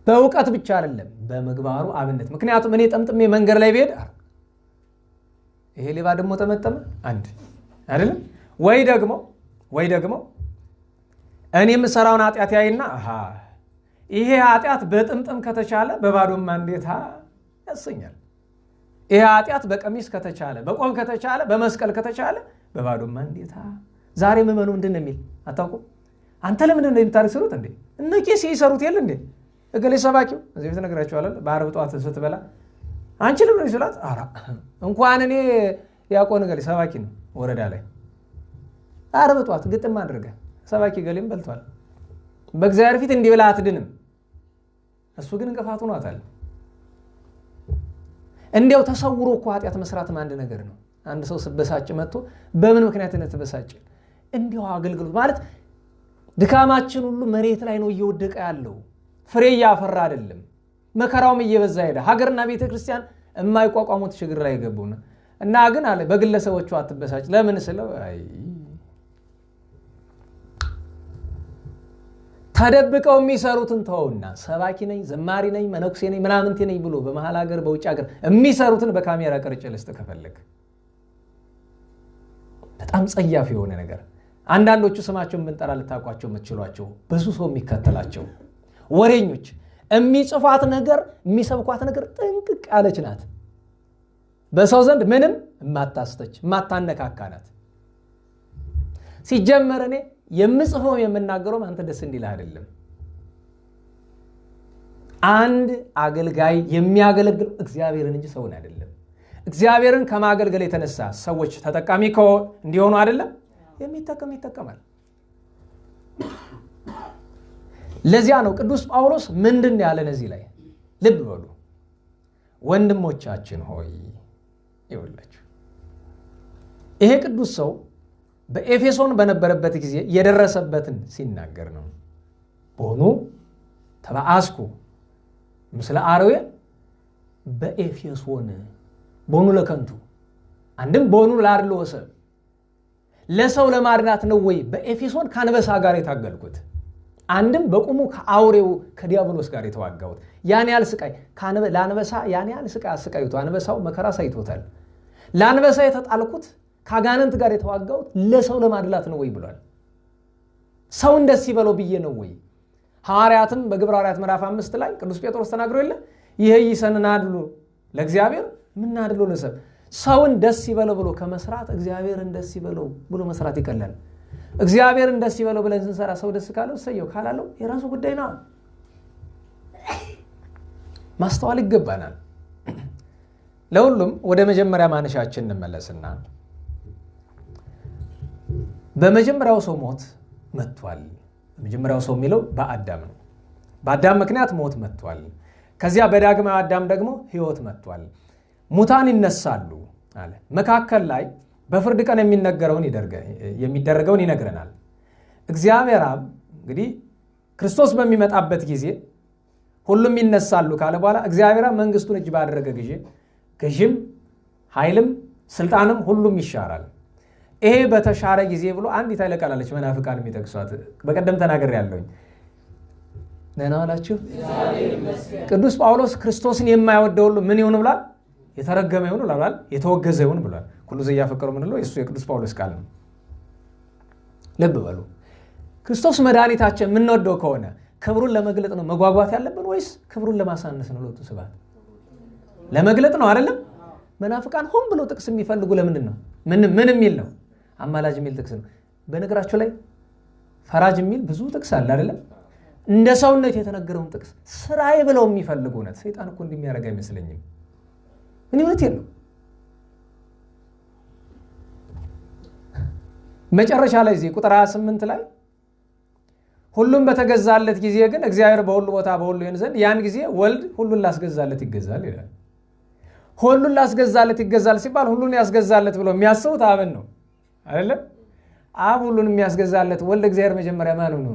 በእውቀት ብቻ አይደለም በመግባሩ አብነት። ምክንያቱም እኔ ጠምጥሜ መንገድ ላይ ብሄድ ይሄ ሌባ ደግሞ ጠመጠመ አንድ አይደለም ወይ ደግሞ እኔ የምሰራውን ኃጢአት ያይና ይሄ ኃጢአት በጥምጥም ከተቻለ በባዶማ እንዴት ያሰኛል። ይሄ ኃጢአት በቀሚስ ከተቻለ በቆብ ከተቻለ በመስቀል ከተቻለ በባዶማ እንዴት። ዛሬ ምመኑ ምንድነው የሚል አታውቁም? አንተ ለምን እንደምታርክሱት እንዴ እነቄስ ይሰሩት የለ እንዴ እገሌ ሰባኪው እዚህ ቤት ነግራችኋል። በአርብ ጧት ስትበላ አንቺ ለምን ይስላት እንኳን እኔ ያቆን እገሌ ሰባኪ ነው ወረዳ ላይ አርብ ጧት ግጥም አድርገ ሰባኪ ገሌም በልቷል። በእግዚአብሔር ፊት እንዲህ ብላ አትድንም። እሱ ግን እንቅፋቱ ነው አታል። እንዲያው ተሰውሮ እኮ ኃጢአት መስራትም አንድ ነገር ነው። አንድ ሰው ስበሳጭ መጥቶ በምን ምክንያት ነው ተበሳጨ? እንዲያው አገልግሎት ማለት ድካማችን ሁሉ መሬት ላይ ነው እየወደቀ ያለው። ፍሬ እያፈራ አይደለም። መከራውም እየበዛ ሄደ። ሀገርና ቤተ ክርስቲያን የማይቋቋሙት ችግር ላይ ገቡና እና ግን አለ በግለሰቦቹ አትበሳጭ። ለምን ስለው ተደብቀው የሚሰሩትን ተውና ሰባኪ ነኝ ዘማሪ ነኝ መነኩሴ ነኝ ምናምንቴ ነኝ ብሎ በመሃል ሀገር በውጭ ሀገር የሚሰሩትን በካሜራ ቀርጬ ልስጥ ከፈለክ በጣም ጸያፍ የሆነ ነገር። አንዳንዶቹ ስማቸውን ብንጠራ ልታውቋቸው የምትችሏቸው ብዙ ሰው የሚከተላቸው ወሬኞች የሚጽፏት ነገር የሚሰብኳት ነገር ጥንቅቅ ያለች ናት። በሰው ዘንድ ምንም የማታስተች የማታነካካ ናት። ሲጀመር እኔ የምጽፈው የምናገረው አንተ ደስ እንዲልህ አይደለም። አንድ አገልጋይ የሚያገለግል እግዚአብሔርን እንጂ ሰውን አይደለም። እግዚአብሔርን ከማገልገል የተነሳ ሰዎች ተጠቃሚ እንዲሆኑ አይደለም የሚጠቀም ይጠቀማል። ለዚያ ነው ቅዱስ ጳውሎስ ምንድን ያለን እዚህ ላይ ልብ በሉ ወንድሞቻችን ሆይ ይወላችሁ። ይሄ ቅዱስ ሰው በኤፌሶን በነበረበት ጊዜ የደረሰበትን ሲናገር ነው። ቦኑ ተባአስኩ ምስለ አርዌ በኤፌሶን ቦኑ ለከንቱ አንድም ቦኑ ላድሎ ሰብ ለሰው ለማድናት ነው ወይ በኤፌሶን ካንበሳ ጋር የታገልኩት፣ አንድም በቁሙ ከአውሬው ከዲያብሎስ ጋር የተዋጋሁት። ያን ያህል ስቃይ ለአንበሳ ያን ያህል ስቃይ አስቃይቶ አንበሳው መከራ ሳይቶታል። ለአንበሳ የተጣልኩት ከአጋንንት ጋር የተዋጋሁት ለሰው ለማድላት ነው ወይ ብሏል። ሰው ደስ ይበለው ብዬ ነው ወይ? ሐዋርያትም በግብረ ሐዋርያት ምዕራፍ 5 ላይ ቅዱስ ጴጥሮስ ተናግሮ የለ ይሄ ይሰናድሉ ለእግዚአብሔር ምናድሉ ለሰብ ሰውን ደስ ይበለው ብሎ ከመስራት እግዚአብሔርን ደስ ይበለው ብሎ መስራት ይቀላል። እግዚአብሔርን ደስ ይበለው ብለን ስንሰራ ሰው ደስ ካለው ሰየው ካላለው የራሱ ጉዳይ ነው። ማስተዋል ይገባናል። ለሁሉም ወደ መጀመሪያ ማነሻችን እንመለስና በመጀመሪያው ሰው ሞት መጥቷል። በመጀመሪያው ሰው የሚለው በአዳም ነው። በአዳም ምክንያት ሞት መጥቷል። ከዚያ በዳግማዊ አዳም ደግሞ ሕይወት መጥቷል። ሙታን ይነሳሉ አለ። መካከል ላይ በፍርድ ቀን የሚደረገውን ይነግረናል። እግዚአብሔር አብ እንግዲህ ክርስቶስ በሚመጣበት ጊዜ ሁሉም ይነሳሉ ካለ በኋላ እግዚአብሔር አብ መንግስቱን እጅ ባደረገ ጊዜ ገዥም ኃይልም ስልጣንም ሁሉም ይሻራል። ይሄ በተሻረ ጊዜ ብሎ አንዲት ኃይለ ቃል አለች መናፍቃን የሚጠቅሷት በቀደም ተናግሬያለሁኝ። ደህና ዋላችሁ። ቅዱስ ጳውሎስ ክርስቶስን የማይወደው ሁሉ ምን ይሁን ብሏል? የተረገመ ይሁን ብሏል፣ የተወገዘ ይሁን ብሏል። ሁሉ ዘያፈቀሩ ምንለው እሱ የቅዱስ ጳውሎስ ቃል ነው። ልብ በሉ። ክርስቶስ መድኃኒታችን የምንወደው ከሆነ ክብሩን ለመግለጥ ነው መጓጓት ያለብን ወይስ ክብሩን ለማሳነስ ነው? ለቱ ስብሐት ለመግለጥ ነው አይደለም? መናፍቃን ሆን ብሎ ጥቅስ የሚፈልጉ ለምንድን ነው? ምን የሚል ነው? አማላጅ የሚል ጥቅስ ነው። በነገራቸው ላይ ፈራጅ የሚል ብዙ ጥቅስ አለ አይደለም? እንደ ሰውነት የተነገረውን ጥቅስ ስራዬ ብለው የሚፈልጉ እውነት ሰይጣን እኮ እንደሚያደርግ አይመስለኝም። ምን እውነት የለው። መጨረሻ ላይ እዚህ ቁጥር 28 ላይ ሁሉም በተገዛለት ጊዜ ግን እግዚአብሔር በሁሉ ቦታ በሁሉ ይሆን ዘንድ ያን ጊዜ ወልድ ሁሉን ላስገዛለት ይገዛል ይላል። ሁሉን ላስገዛለት ይገዛል ሲባል ሁሉን ያስገዛለት ብሎ የሚያስቡት አብን ነው አይደለም? አብ ሁሉን የሚያስገዛለት ወልድ እግዚአብሔር መጀመሪያ ማን ነው?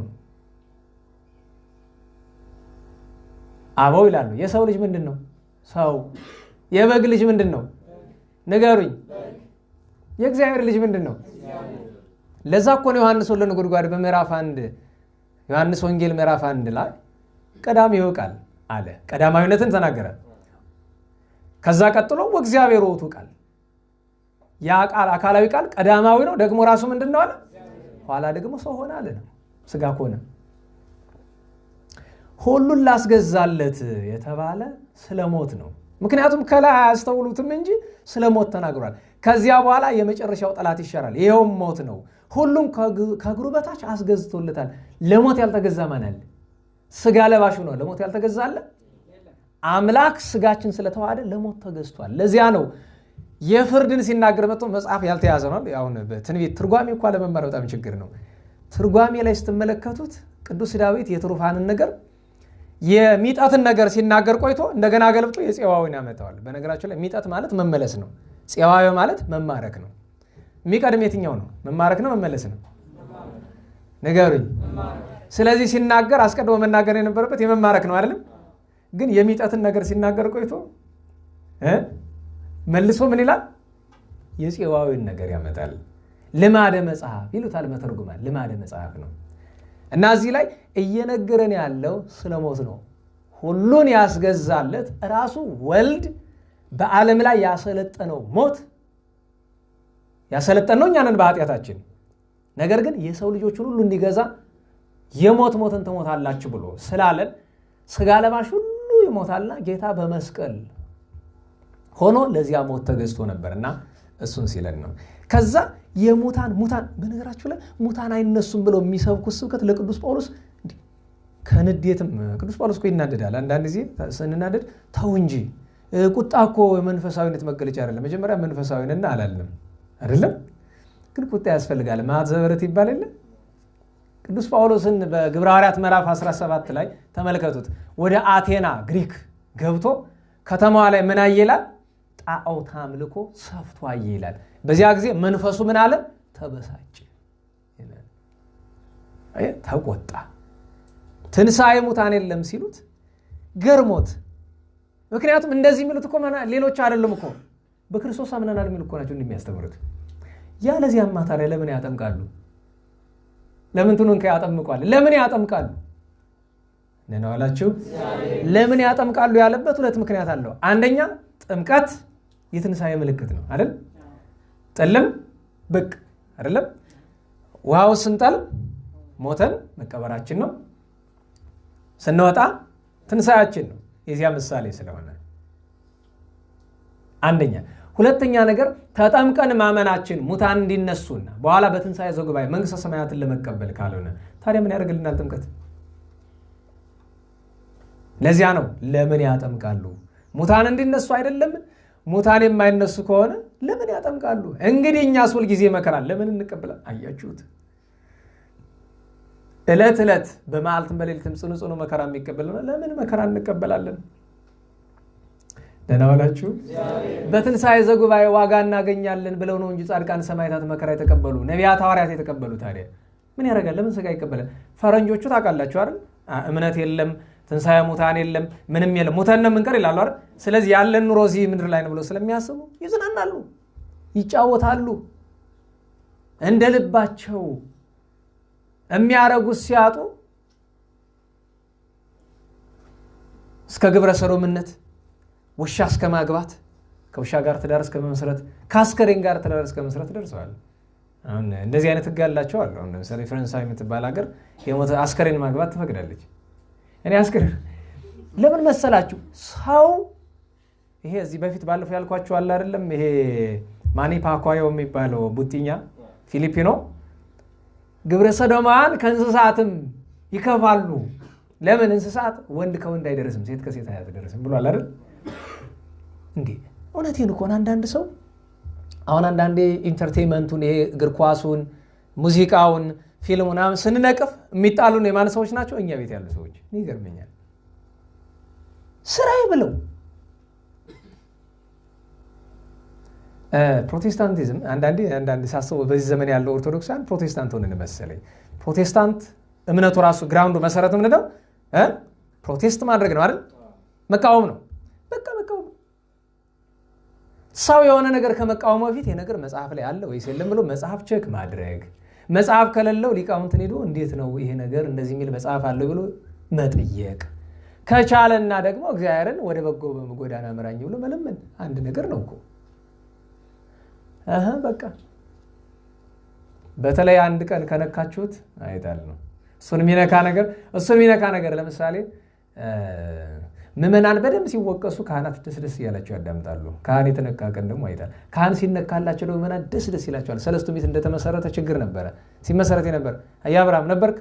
አበው ይላሉ። የሰው ልጅ ምንድን ነው? ሰው። የበግ ልጅ ምንድን ነው? ንገሩኝ። የእግዚአብሔር ልጅ ምንድን ነው? ለዛ እኮ ነው ዮሐንስ ወልደ ነጎድጓድ በምዕራፍ 1 ዮሐንስ ወንጌል ምዕራፍ 1 ላይ ቀዳሚው ቃል አለ። ቀዳማዊነትን ተናገረ። ከዛ ቀጥሎ ወእግዚአብሔር ውእቱ ቃል። ያ ቃል አካላዊ ቃል ቀዳማዊ ነው። ደግሞ ራሱ ምንድን ነው አለ? ኋላ ደግሞ ሰው ሆነ አለ። ነው ስጋ ሆነ። ሁሉን ላስገዛለት የተባለ ስለሞት ነው። ምክንያቱም ከላይ አያስተውሉትም እንጂ ስለሞት ተናግሯል። ከዚያ በኋላ የመጨረሻው ጠላት ይሻራል። ይሄውም ሞት ነው። ሁሉም ከእግሩ በታች አስገዝቶለታል። ለሞት ያልተገዛ ማን አለ? ስጋ ለባሹ ነው ለሞት ያልተገዛ አለ? አምላክ ስጋችን ስለተዋሃደ ለሞት ተገዝቷል። ለዚያ ነው የፍርድን ሲናገር መጥቶ መጽሐፍ ያልተያዘ ነው። አሁን በትንቢት ትርጓሜ እንኳን ለመማር በጣም ችግር ነው። ትርጓሜ ላይ ስትመለከቱት ቅዱስ ዳዊት የትሩፋንን ነገር የሚጠትን ነገር ሲናገር ቆይቶ እንደገና ገልብጦ የፄዋዊን ያመጣዋል። በነገራችን ላይ ሚጠት ማለት መመለስ ነው። ፄዋዊ ማለት መማረክ ነው። የሚቀድም የትኛው ነው? መማረክ ነው መመለስ ነው? ንገሩኝ። ስለዚህ ሲናገር አስቀድሞ መናገር የነበረበት የመማረክ ነው አይደለም? ግን የሚጠትን ነገር ሲናገር ቆይቶ መልሶ ምን ይላል? የፄዋዊን ነገር ያመጣል። ልማደ መጽሐፍ ይሉታል መተርጉማን። ልማደ መጽሐፍ ነው። እና እዚህ ላይ እየነገረን ያለው ስለሞት ነው። ሁሉን ያስገዛለት ራሱ ወልድ በዓለም ላይ ያሰለጠነው ሞት ያሰለጠነው እኛ ነን በኃጢአታችን። ነገር ግን የሰው ልጆችን ሁሉ እንዲገዛ የሞትን ትሞታላችሁ ብሎ ስላለን ስጋ ለባሽ ሁሉ ይሞታልና ጌታ በመስቀል ሆኖ ለዚያ ሞት ተገዝቶ ነበርና እሱን ሲለን ነው። ከዛ የሙታን በነገራችሁ ላይ ሙታን አይነሱም ብለው የሚሰብኩት ስብከት ለቅዱስ ጳውሎስ ከንዴትም ቅዱስ ጳውሎስ እኮ ይናደዳል። አንዳንድ ጊዜ ስንናደድ ተው እንጂ ቁጣ እኮ የመንፈሳዊነት መገለጫ አይደለም። መጀመሪያ መንፈሳዊ ነን አላልንም አይደለም? ግን ቁጣ ያስፈልጋል። ማዘበረት ይባል የለ? ቅዱስ ጳውሎስን በግብረ ሐዋርያት ምዕራፍ 17 ላይ ተመልከቱት። ወደ አቴና ግሪክ ገብቶ ከተማዋ ላይ ምን አየ ይላል? ጣዖት አምልኮ ሰፍቶ አየ ይላል። በዚያ ጊዜ መንፈሱ ምን አለ? ተበሳጨ ይላል። ተቆጣ። ትንሣኤ ሙታን የለም ሲሉት ገርሞት፣ ምክንያቱም እንደዚህ የሚሉት እኮ ሌሎች አይደለም እኮ በክርስቶስ አምነናል የሚሉ እኮ ናቸው እንደሚያስተምሩት። ያለዚያማ ታዲያ ለምን ያጠምቃሉ? ለምን ትኑን ያጠምቃሉ? ለምን ያጠምቃሉ? ነው አላችሁ። ለምን ያጠምቃሉ ያለበት ሁለት ምክንያት አለው። አንደኛ ጥምቀት የትንሣኤ ምልክት ነው አይደል? ጥልም ብቅ አይደለም? ውሃው ስንጠልም ሞተን መቀበራችን ነው። ስንወጣ ትንሣኤያችን ነው። የዚያ ምሳሌ ስለሆነ አንደኛ። ሁለተኛ ነገር ተጠምቀን ማመናችን ሙታን እንዲነሱና በኋላ በትንሣኤ ዘጉባኤ መንግሥተ ሰማያትን ለመቀበል ካልሆነ ታዲያ ምን ያደርግልናል ጥምቀት? ለዚያ ነው ለምን ያጠምቃሉ? ሙታን እንዲነሱ አይደለም? ሙታን የማይነሱ ከሆነ ለምን ያጠምቃሉ? እንግዲህ እኛስ ሁልጊዜ መከራን ለምን እንቀበላለን? አያችሁት? ዕለት ዕለት በመዓልትም በሌሊትም ጽኑ ጽኑ መከራ የሚቀበልና ለምን መከራ እንቀበላለን? ደህና ዋላችሁ። በትንሣኤ ዘጉባኤ ዋጋ እናገኛለን ብለው ነው እንጂ ጻድቃን ሰማዕታት መከራ የተቀበሉ ነቢያት ሐዋርያት የተቀበሉ። ታዲያ ምን ያደርጋል? ለምን ሥጋ ይቀበላል? ፈረንጆቹ ታውቃላችሁ አይደል? እምነት የለም፣ ትንሣኤ ሙታን የለም፣ ምንም የለም፣ ሙተን ነው የምንቀር ይላሉ አይደል? ስለዚህ ያለን ኑሮ እዚህ ምድር ላይ ነው ብለው ስለሚያስቡ ይዝናናሉ፣ ይጫወታሉ። እንደ ልባቸው የሚያረጉት ሲያጡ እስከ ግብረ ሰዶምነት፣ ውሻ እስከ ማግባት፣ ከውሻ ጋር ትዳር እስከ መመስረት፣ ከአስከሬን ጋር ትዳር እስከ መመስረት ደርሰዋል። አሁን እንደዚህ አይነት ህግ ያላቸው አሉ። አሁን ለምሳሌ ፈረንሳይ የምትባል ሀገር የሞተ አስከሬን ማግባት ትፈቅዳለች። እኔ አስከሬን ለምን መሰላችሁ? ሰው ይሄ እዚህ በፊት ባለፈው ያልኳችሁ አለ አይደለም? ይሄ ማኒ ፓኳዮ የሚባለው ቡቲኛ ፊሊፒኖ ግብረ ሰዶማን ከእንስሳትም ይከፋሉ። ለምን? እንስሳት ወንድ ከወንድ አይደርስም፣ ሴት ከሴት አይደርስም ብሏል አይደል? እንዴ እውነቴን እኮ ነው። አንዳንድ ሰው አሁን አንዳንዴ ኢንተርቴይንመንቱን ይሄ እግር ኳሱን፣ ሙዚቃውን፣ ፊልሙን ምናምን ስንነቅፍ የሚጣሉን የማን ሰዎች ናቸው? እኛ ቤት ያሉ ሰዎች። ይገርመኛል። ስራዬ ብለው ፕሮቴስታንቲዝም አንዳንዴ ሳስበው በዚህ ዘመን ያለው ኦርቶዶክሳን ፕሮቴስታንት ሆነን መሰለኝ። ፕሮቴስታንት እምነቱ ራሱ ግራውንዱ መሰረቱ ምንድን ነው? ፕሮቴስት ማድረግ ነው አይደል? መቃወም ነው። በቃ መቃወም። ሰው የሆነ ነገር ከመቃወሙ በፊት የነገር መጽሐፍ ላይ አለ ወይስ የለም ብሎ መጽሐፍ ቼክ ማድረግ፣ መጽሐፍ ከሌለው ሊቃውንትን ሄዶ እንዴት ነው ይሄ ነገር እንደዚህ የሚል መጽሐፍ አለ ብሎ መጠየቅ ከቻለና ደግሞ እግዚአብሔርን ወደ በጎ ጎዳና ምራኝ ብሎ መለመን አንድ ነገር ነው እኮ። በቃ በተለይ አንድ ቀን ከነካችሁት አይጣል ነው። እሱን የሚነካ ነገር ለምሳሌ ምዕመናን በደንብ ሲወቀሱ ካህናት ደስ እያላቸው ያዳምጣሉ። ካህን የተነካ ቀን ደግሞ አይጣል። ካህን ሲነካላቸው ደግሞ ምዕመናን ደስ ይላቸዋል። ሰለስቱ ምዕት እንደተመሰረተ ችግር ነበረ። ሲመሰረት ነበር አብርሃም ነበርክ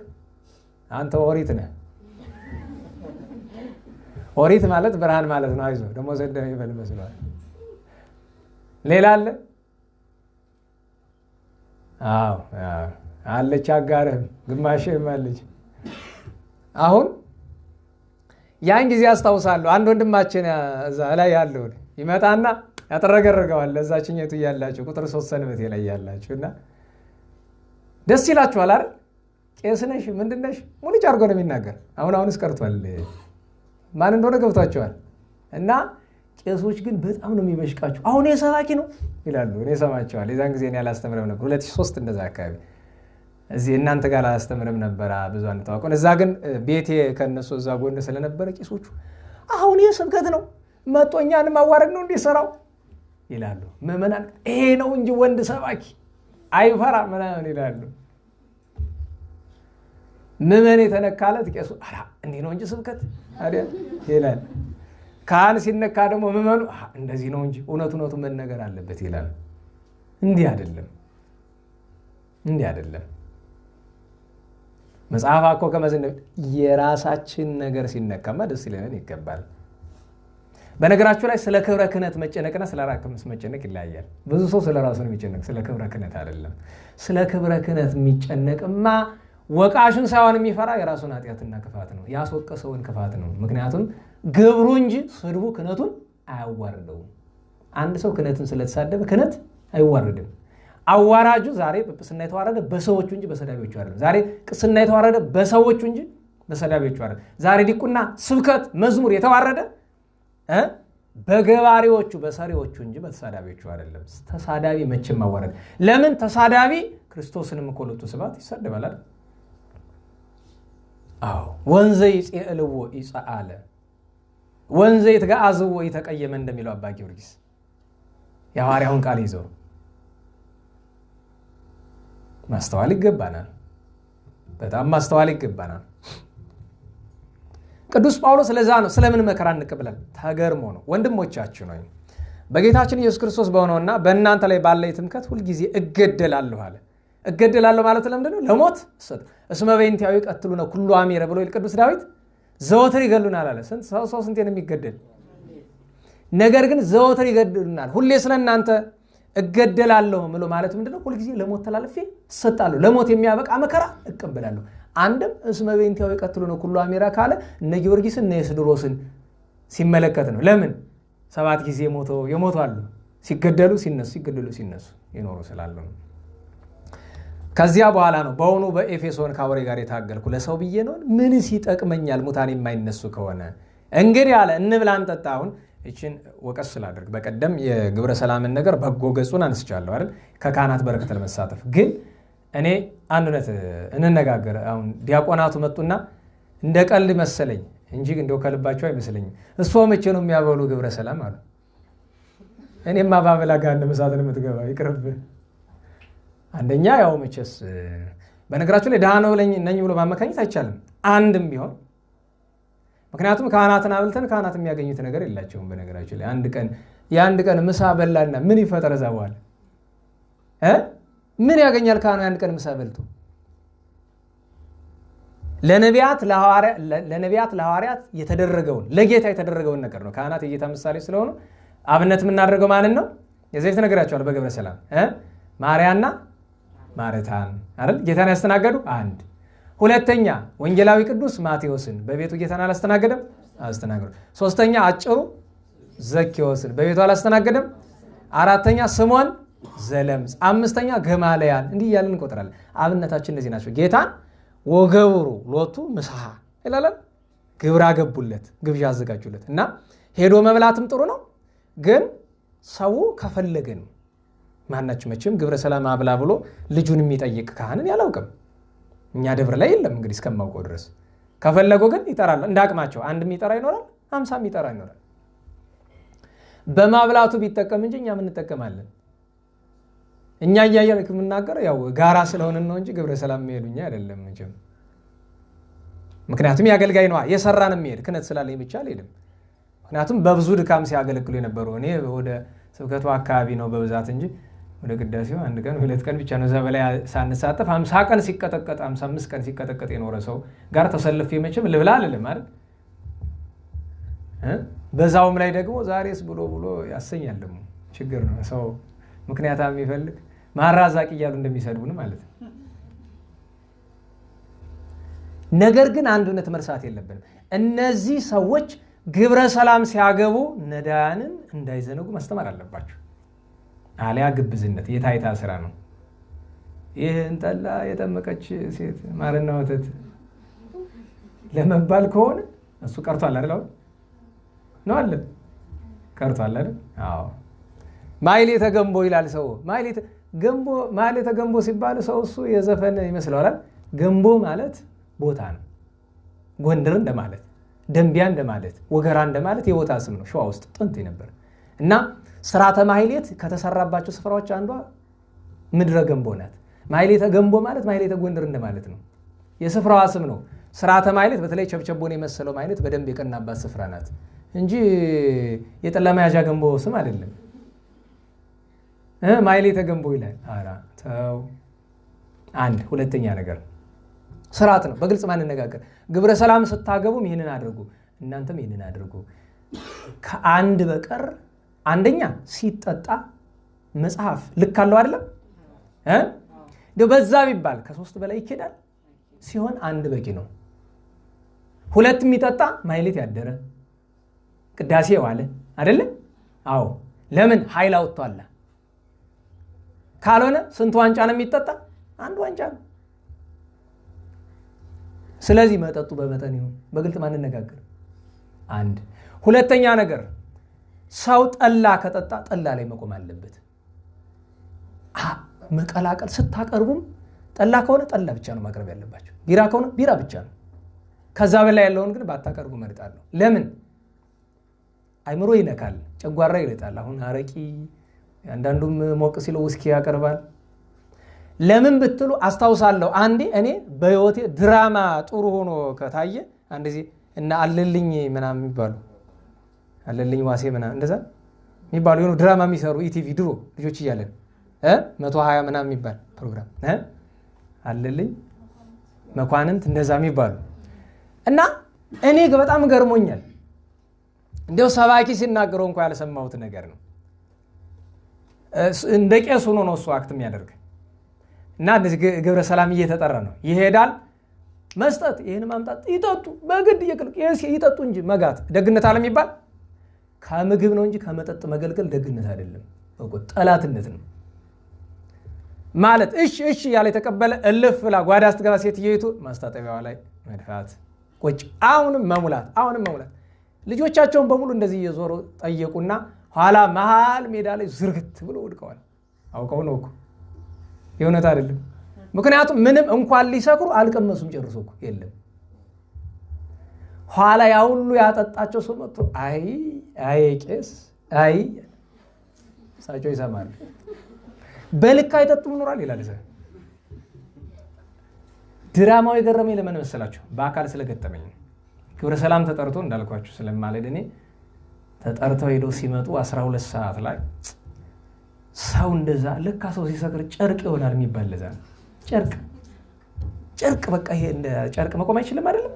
አንተ ኦሪት ነህ። ኦሪት ማለት ብርሃን ማለት ነው። አይዞህ ደግሞ ዘንድ ይበል መስሏል። ሌላ አለ? አዎ አለች። አጋርህም ግማሽህም አለች። አሁን ያን ጊዜ አስታውሳለሁ። አንድ ወንድማችን እዛ ላይ ያለው ይመጣና ያጠረገርገዋል። ለዛችኛቱ እያላችሁ ቁጥር 3 ሰንበት ላይ ያላችሁ እና ደስ ይላችኋል አይደል? ቄስ ነሽ ምንድን ነሽ ሙልጭ አድርጎ ነው የሚናገር። አሁን እስቀርቷል። ማን እንደሆነ ገብቷቸዋል። እና ቄሶች ግን በጣም ነው የሚበሽቃችሁ። አሁን የሰባኪ ነው ይላሉ። እኔ ሰማቸዋል። የዛን ጊዜ እኔ አላስተምረም ነበር 2003 እንደዛ አካባቢ እዚህ እናንተ ጋር አላስተምረም ነበር። ብዙ አንተዋቀን እዛ ግን ቤቴ ከነሱ እዛ ጎን ስለነበረ ቄሶቹ አሁን የስብከት ነው መጦኛን ማዋረድ ነው እንዲሰራው ይላሉ። ምዕመናን ይሄ ነው እንጂ ወንድ ሰባኪ አይፈራ ምናምን ይላሉ። ምዕመን የተነካለት ቄሱ አራ እንዲህ ነው እንጂ ስብከት አይደል ይላል። ካህን ሲነካ ደግሞ ምዕመኑ እንደዚህ ነው እንጂ እውነቱ መነገር አለበት ይላል። እንዲህ አይደለም። መጽሐፍ አኮ ከመዝን የራሳችን ነገር ሲነካማ ደስ ይለናል ይገባል። በነገራችሁ ላይ ስለ ክብረ ክህነት መጨነቅና ስለ ራስ መጨነቅ ይለያያል። ብዙ ሰው ስለ ራሱ ነው የሚጨነቅ፣ ስለ ክብረ ክህነት አይደለም። ስለ ክብረ ክህነት የሚጨነቅማ ወቃሹን ሳይሆን የሚፈራ የራሱን ኃጢአትና ክፋት ነው፣ ያስወቀሰውን ክፋት ነው። ምክንያቱም ግብሩ እንጂ ስድቡ ክህነቱን አያዋርደውም። አንድ ሰው ክህነትን ስለተሳደበ ክህነት አይዋርድም። አዋራጁ ዛሬ ጵጵስና የተዋረደ በሰዎቹ እንጂ በሰዳቢዎቹ አይደለም። ዛሬ ቅስና የተዋረደ በሰዎቹ እንጂ በሰዳቢዎቹ አይደለም። ዛሬ ዲቁና፣ ስብከት፣ መዝሙር የተዋረደ በገባሪዎቹ በሰሪዎቹ እንጂ በተሳዳቢዎቹ አይደለም። ተሳዳቢ መቼም ማዋረድ ለምን? ተሳዳቢ ክርስቶስንም እኮ ሎቱ ስብሐት ይሳደባል አይደል? አዎ ወንዘ ይጼልዎ ይጻአለ ወንዘ ይትጋአዝዎ ይተቀየመ እንደሚለው አባ ጊዮርጊስ የሐዋርያውን ቃል ይዘው ማስተዋል ይገባናል። በጣም ማስተዋል ይገባናል። ቅዱስ ጳውሎስ ለዛ ነው ስለምን መከራ እንቀበላል ተገርሞ ነው። ወንድሞቻችሁ ነው በጌታችን ኢየሱስ ክርስቶስ በሆነውና በእናንተ ላይ ባለ ትምክህት ሁሉ ጊዜ እገደላለሁ አለ። እገደላለሁ ማለት ለምንድን ነው? ለሞት እስመ በእንቲአሁ ይቀትሉነ ኩሉ አሚረ ብሎ ቅዱስ ዳዊት ዘወትር ይገሉናል አለ። ሰው ስንቴ ነው የሚገደል? ነገር ግን ዘወትር ይገድሉናል። ሁሌ ስለእናንተ እገደላለሁ ብሎ ማለት ምንድነው? ሁሉ ጊዜ ለሞት ተላልፌ እሰጣለሁ፣ ለሞት የሚያበቃ መከራ እቀበላለሁ። አንድም እስመ በእንቲአሁ ይቀትሉነ ኩሉ አሚረ ካለ እነ ጊዮርጊስን እነ ኤስድሮስን ሲመለከት ነው። ለምን 7 ጊዜ የሞቱ አሉ፣ ሲገደሉ ሲነሱ፣ ሲገደሉ ሲነሱ ይኖሩ ስላሉ ነው። ከዚያ በኋላ ነው በእውኑ በኤፌሶን ከአውሬ ጋር የታገልኩ ለሰው ብዬ ነው? ምንስ ይጠቅመኛል ሙታን የማይነሱ ከሆነ? እንግዲህ አለ እንብላ እንጠጣ። አሁን እችን ወቀስ ስላደርግ በቀደም የግብረ ሰላምን ነገር በጎ ገጹን አንስቻለሁ አይደል? ከካህናት በረከት ለመሳተፍ ግን እኔ አንድ እውነት እንነጋገር። አሁን ዲያቆናቱ መጡና እንደ ቀልድ መሰለኝ እንጂ እንደው ከልባቸው አይመስለኝም። እሷ መቼ ነው የሚያበሉ ግብረ ሰላም አሉ። እኔማ ባበላ ገሃነመ እሳት ነው የምትገባ፣ ይቅርብህ። አንደኛ ያው መቼስ በነገራችሁ ላይ ድሃ ነው ነኝ ብሎ ማመካኘት አይቻልም አንድም ቢሆን። ምክንያቱም ካህናትን አብልተን ካህናት የሚያገኙት ነገር የላቸውም። በነገራችሁ ላይ የአንድ ቀን ምሳ በላና ምን ይፈጠር? እዛ በኋላ ምን ያገኛል ካህኑ? የአንድ ቀን ምሳ በልቶ ለነቢያት ለሐዋርያት የተደረገውን ለጌታ የተደረገውን ነገር ነው። ካህናት የጌታ ምሳሌ ስለሆኑ አብነት የምናደርገው ማለት ነው። የዚህ ተነግራቸዋል በግብረ ሰላም ማርያና ማርታን አይደል ጌታን ያስተናገዱ አንድ። ሁለተኛ ወንጌላዊ ቅዱስ ማቴዎስን በቤቱ ጌታን አላስተናገደም? አስተናገዱ። ሶስተኛ አጭሩ ዘኬዎስን በቤቱ አላስተናገደም? አራተኛ ስምዖን ዘለምጽ፣ አምስተኛ ገማልያል። እንዲህ እያልን እንቆጥራለን። አብነታችን እነዚህ ናቸው። ጌታን ወገብሩ ሎቱ ምሳሐ ይላል። ግብር አገቡለት፣ ግብዣ አዘጋጁለት እና ሄዶ መብላትም ጥሩ ነው። ግን ሰው ከፈለገ ነው። ማናችሁ መቼም ግብረ ሰላም አብላ ብሎ ልጁን የሚጠይቅ ካህንን ያላውቅም። እኛ ደብር ላይ የለም እንግዲህ እስከማውቀው ድረስ። ከፈለጉ ግን ይጠራል እንደ አቅማቸው። አንድ የሚጠራ ይኖራል፣ 50 የሚጠራ ይኖራል። በማብላቱ ቢጠቀም እንጂ እኛ ምን እንጠቀማለን? እኛ እያየን የምናገረው ያው ጋራ ስለሆነን ነው እንጂ ግብረ ሰላም የሚሄዱኛ አይደለም መቼም። ምክንያቱም ያገልጋይ ነዋ፣ የሰራን የሚሄድ ክህነት ስላለኝ ብቻ አልሄድም። ምክንያቱም በብዙ ድካም ሲያገለግሉ የነበሩ እኔ ወደ ስብከቱ አካባቢ ነው በብዛት እንጂ ወደ ቅዳሴው 1 ቀን 2 ቀን ብቻ ነው። እዛ በላይ ሳንሳተፍ 50 ቀን ሲቀጠቀጥ 55 ቀን ሲቀጠቀጥ የኖረ ሰው ጋር ተሰልፌ መቼም ልብላ አልልም አይደል? በዛውም ላይ ደግሞ ዛሬስ ብሎ ያሰኛል። ደግሞ ችግር ነው ሰው ምክንያት የሚፈልግ ማራዛቅ እያሉ እንደሚሰድቡን ማለት ነው። ነገር ግን አንድ እውነት መርሳት የለብንም። እነዚህ ሰዎች ግብረ ሰላም ሲያገቡ ነዳያንን እንዳይዘነጉ ማስተማር አለባቸው። አሊያ ግብዝነት የታይታ ስራ ነው። ይህን ጠላ የጠመቀች ሴት ማርና ወተት ለመባል ከሆነ እሱ ቀርቷል አይደል? ነው አለ ቀርቷል አይደል? አዎ ማይሌተ ገንቦ ይላል ሰው። ማይሌተ ገንቦ ሲባል ሰው እሱ የዘፈን ይመስለዋል። ገንቦ ማለት ቦታ ነው። ጎንደር እንደማለት፣ ደንቢያ እንደማለት፣ ወገራ እንደማለት የቦታ ስም ነው። ሸዋ ውስጥ ጥንት ነበር እና ስርዓተ ማህሌት ከተሰራባቸው ስፍራዎች አንዷ ምድረ ገንቦ ናት። ማህሌተ ገንቦ ማለት ማህሌተ ጎንደር እንደማለት ነው። የስፍራዋ ስም ነው። ስርዓተ ማህሌት በተለይ ቸብቸቦን የመሰለው ማህሌት በደንብ የቀናባት ስፍራ ናት እንጂ የጠላ መያዣ ገንቦ ስም አይደለም። ማህሌተ ገንቦ ይላል። ኧረ ተው። አንድ ሁለተኛ ነገር ስርዓት ነው። በግልጽ ማንነጋገር። ግብረ ሰላም ስታገቡም ይህንን አድርጉ፣ እናንተም ይህንን አድርጉ። ከአንድ በቀር አንደኛ ሲጠጣ መጽሐፍ ልክ አለው አይደለም? በዛ ቢባል ከ3 በላይ ይኬዳል። ሲሆን አንድ በቂ ነው። 2 የሚጠጣ ማይሌት ያደረ ቅዳሴ ዋለ አይደለ? አዎ። ለምን ኃይል አውጥቷል። ካልሆነ ስንት ዋንጫ ነው የሚጠጣ? 1 ዋንጫ ነው። ስለዚህ መጠጡ በመጠን ይሁን። በግልጽ ማንነጋገር አንድ። ሁለተኛ ነገር ሰው ጠላ ከጠጣ ጠላ ላይ መቆም አለበት። መቀላቀል ስታቀርቡም ጠላ ከሆነ ጠላ ብቻ ነው ማቅረብ ያለባቸው። ቢራ ከሆነ ቢራ ብቻ ነው። ከዛ በላይ ያለውን ግን ባታቀርቡ መርጣለሁ። ለምን? አይምሮ ይነካል፣ ጨጓራ ይልጣል። አሁን አረቂ አንዳንዱም ሞቅ ሲለው ውስኪ ያቀርባል። ለምን ብትሉ አስታውሳለሁ አንዴ እኔ በህይወቴ ድራማ ጥሩ ሆኖ ከታየ አንድ ጊዜ እና አለልኝ ምናምን የሚባሉ አለልኝ ዋሴ ምናምን እንደዛ የሚባሉ የሆኑ ድራማ የሚሰሩ ኢቲቪ ድሮ ልጆች እያለን 120 ምናምን የሚባል ፕሮግራም አለልኝ መኳንንት እንደዛ የሚባሉ እና እኔ በጣም ገርሞኛል። እንደው ሰባኪ ሲናገረው እንኳን ያልሰማሁት ነገር ነው። እንደ ቄስ ሆኖ ነው እሱ አክት የሚያደርግ እና እንደዚህ ግብረ ሰላም እየተጠራ ነው። ይሄዳል መስጠት፣ ይሄን ማምጣት፣ ይጠጡ በግድ ይጠጡ እንጂ መጋት ደግነት አለ የሚባል ከምግብ ነው እንጂ ከመጠጥ መገልገል ደግነት አይደለም፣ ጠላትነት ነው ማለት። እሺ ያለ የተቀበለ እልፍ ብላ ጓዳ ስትገባ ሴትየይቱ ማስታጠቢያዋ ላይ መድፋት፣ ቁጭ አሁንም መሙላት። ልጆቻቸውን በሙሉ እንደዚህ እየዞሩ ጠየቁና ኋላ መሃል ሜዳ ላይ ዝርግት ብሎ ወድቀዋል። አውቀው ነው እኮ የእውነት አይደለም። ምክንያቱም ምንም እንኳን ሊሰክሩ አልቀመሱም ጨርሶ እኮ የለም። ኋላ ያ ሁሉ ያጠጣቸው ሰው መጥቶ አይ ቄስ እሳቸው ይሰማሉ። በልክ አይጠጡም ኖራል ይላል። ድራማው የገረመኝ ለምን መሰላችሁ? በአካል ስለገጠመኝ ነው። ግብረ ሰላም ተጠርቶ እንዳልኳችሁ ስለማለድ እኔ ተጠርተው ሄደው ሲመጡ 12 ሰዓት ላይ ሰው እንደዛ ለካ ሰው ሲሰክር ጨርቅ ይሆናል የሚባል ለዛ ነው። ጨርቅ በቃ ይሄ እንደ ጨርቅ መቆም አይችልም አይደለም።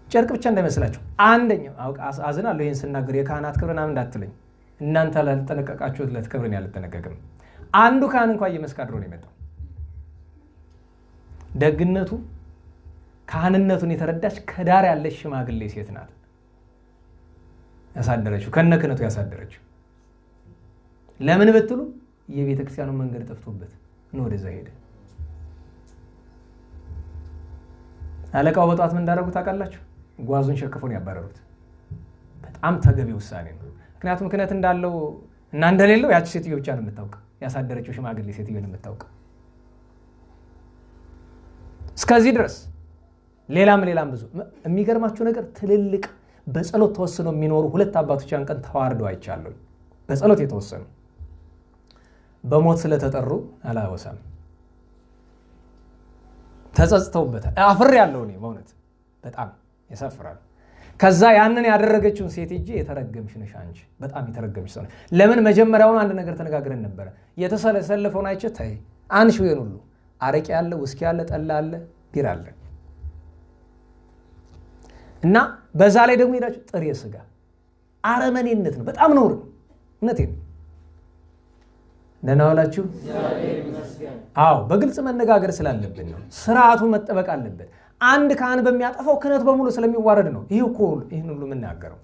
ጨርቅ ብቻ እንዳይመስላችሁ። አንደኛው አዝናለሁ ይሄን ስናገር የካህናት ክብር ምናምን እንዳትለኝ። እናንተ ላልተጠነቀቃችሁት ክብርን ያልተጠነቀቅም። አንዱ ካህን እንኳን እየመስካድሮ ነው የመጣው። ደግነቱ ካህንነቱን የተረዳች ከዳር ያለች ሽማግሌ ሴት ናት ያሳደረችው፣ ከነክነቱ ያሳደረችው። ለምን ብትሉ የቤተ ክርስቲያኑ መንገድ ጠፍቶበት ነው ወደዛ ሄደ። አለቃው በጧት ምን እንዳደረጉ ታውቃላችሁ? ጓዙን ሸክፎን ያባረሩት። በጣም ተገቢ ውሳኔ ነው። ምክንያቱም ክህነት እንዳለው እና እንደሌለው ያቺ ሴትዮ ብቻ ነው የምታውቀው፣ ያሳደረችው ሽማግሌ ሴትዮ ነው የምታውቀው። እስከዚህ ድረስ ሌላም ብዙ የሚገርማችሁ ነገር ትልልቅ በጸሎት ተወስነው የሚኖሩ 2 አባቶች ያን ቀን ተዋርደው አይቻለሁ። በጸሎት የተወሰኑ በሞት ስለተጠሩ አላወሳም፣ ተጸጽተውበታል። አፍር ያለው እኔ በእውነት በጣም ያሳፍራል። ከዛ ያንን ያደረገችውን ሴት እጄ የተረገምሽ ነሽ አንቺ፣ በጣም የተረገምሽ ሰው ነሽ። ለምን መጀመሪያውኑ አንድ ነገር ተነጋግረን ነበረ። የተሰለፈውን አይቼ ተይ አንሺ ወይን ሁሉ አረቄ አለ፣ ውስኪ አለ፣ ጠላ አለ፣ ቢራ አለ እና በዛ ላይ ደግሞ ሄዳችሁ ጥሬ ስጋ አረመኔነት ነው። በጣም ነውር ነው። እውነቴን ነው። ደህና ዋላችሁ። አዎ በግልጽ መነጋገር ስላለብን ነው። ስርዓቱ መጠበቅ አለበት። አንድ ካህን በሚያጠፋው ክህነት በሙሉ ስለሚዋረድ ነው። ይህን ሁሉ የምናገረው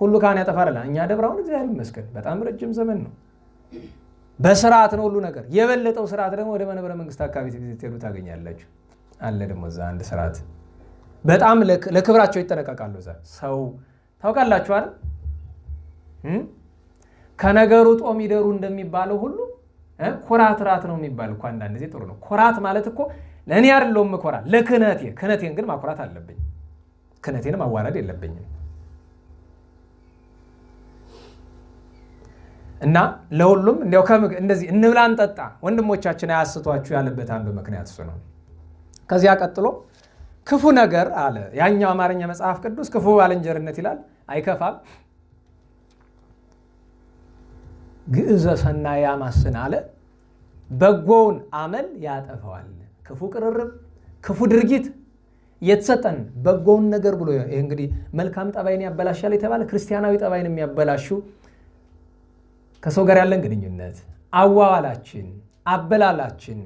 ሁሉ ካህን ያጠፋል። እኛ ደብራውን እግዚአብሔር ይመስገን በጣም ረጅም ዘመን ነው። በስርዓት ነው ሁሉ ነገር። የበለጠው ስርዓት ደግሞ ወደ መንበረ መንግስት አካባቢ ትሄዱ ታገኛላችሁ። አለ ደግሞ እዛ አንድ ስርዓት በጣም ለክብራቸው ይጠነቀቃሉ። እዛ ሰው ታውቃላችሁ አይደል? ከነገሩ ጦም ይደሩ እንደሚባለው ሁሉ ኩራት ራት ነው የሚባል እኮ አንዳንድ ጊዜ ጥሩ ነው። ኩራት ማለት እኮ ለእኔ አይደለሁም ኩራት ክህነቴን ግን ማኩራት አለብኝ። ክህነቴን ማዋረድ የለብኝም። እና ለሁሉም እንዲያው እንደዚህ እንብላ እንጠጣ ወንድሞቻችን አያስቷችሁ ያለበት አንዱ ምክንያት እሱ ነው። ከዚያ ቀጥሎ ክፉ ነገር አለ። ያኛው አማርኛ መጽሐፍ ቅዱስ ክፉ ባልንጀርነት ይላል፣ አይከፋም። ግዕዘ ሰናይ ያማስን አለ፣ በጎውን አመል ያጠፋዋል። ክፉ ቅርርብ፣ ክፉ ድርጊት የተሰጠን በጎውን ነገር ብሎ ይሄ እንግዲህ መልካም ጠባይን ያበላሻል የተባለ ክርስቲያናዊ ጠባይን የሚያበላሹ ከሰው ጋር ያለን ግንኙነት፣ አዋዋላችን፣ አበላላችን፣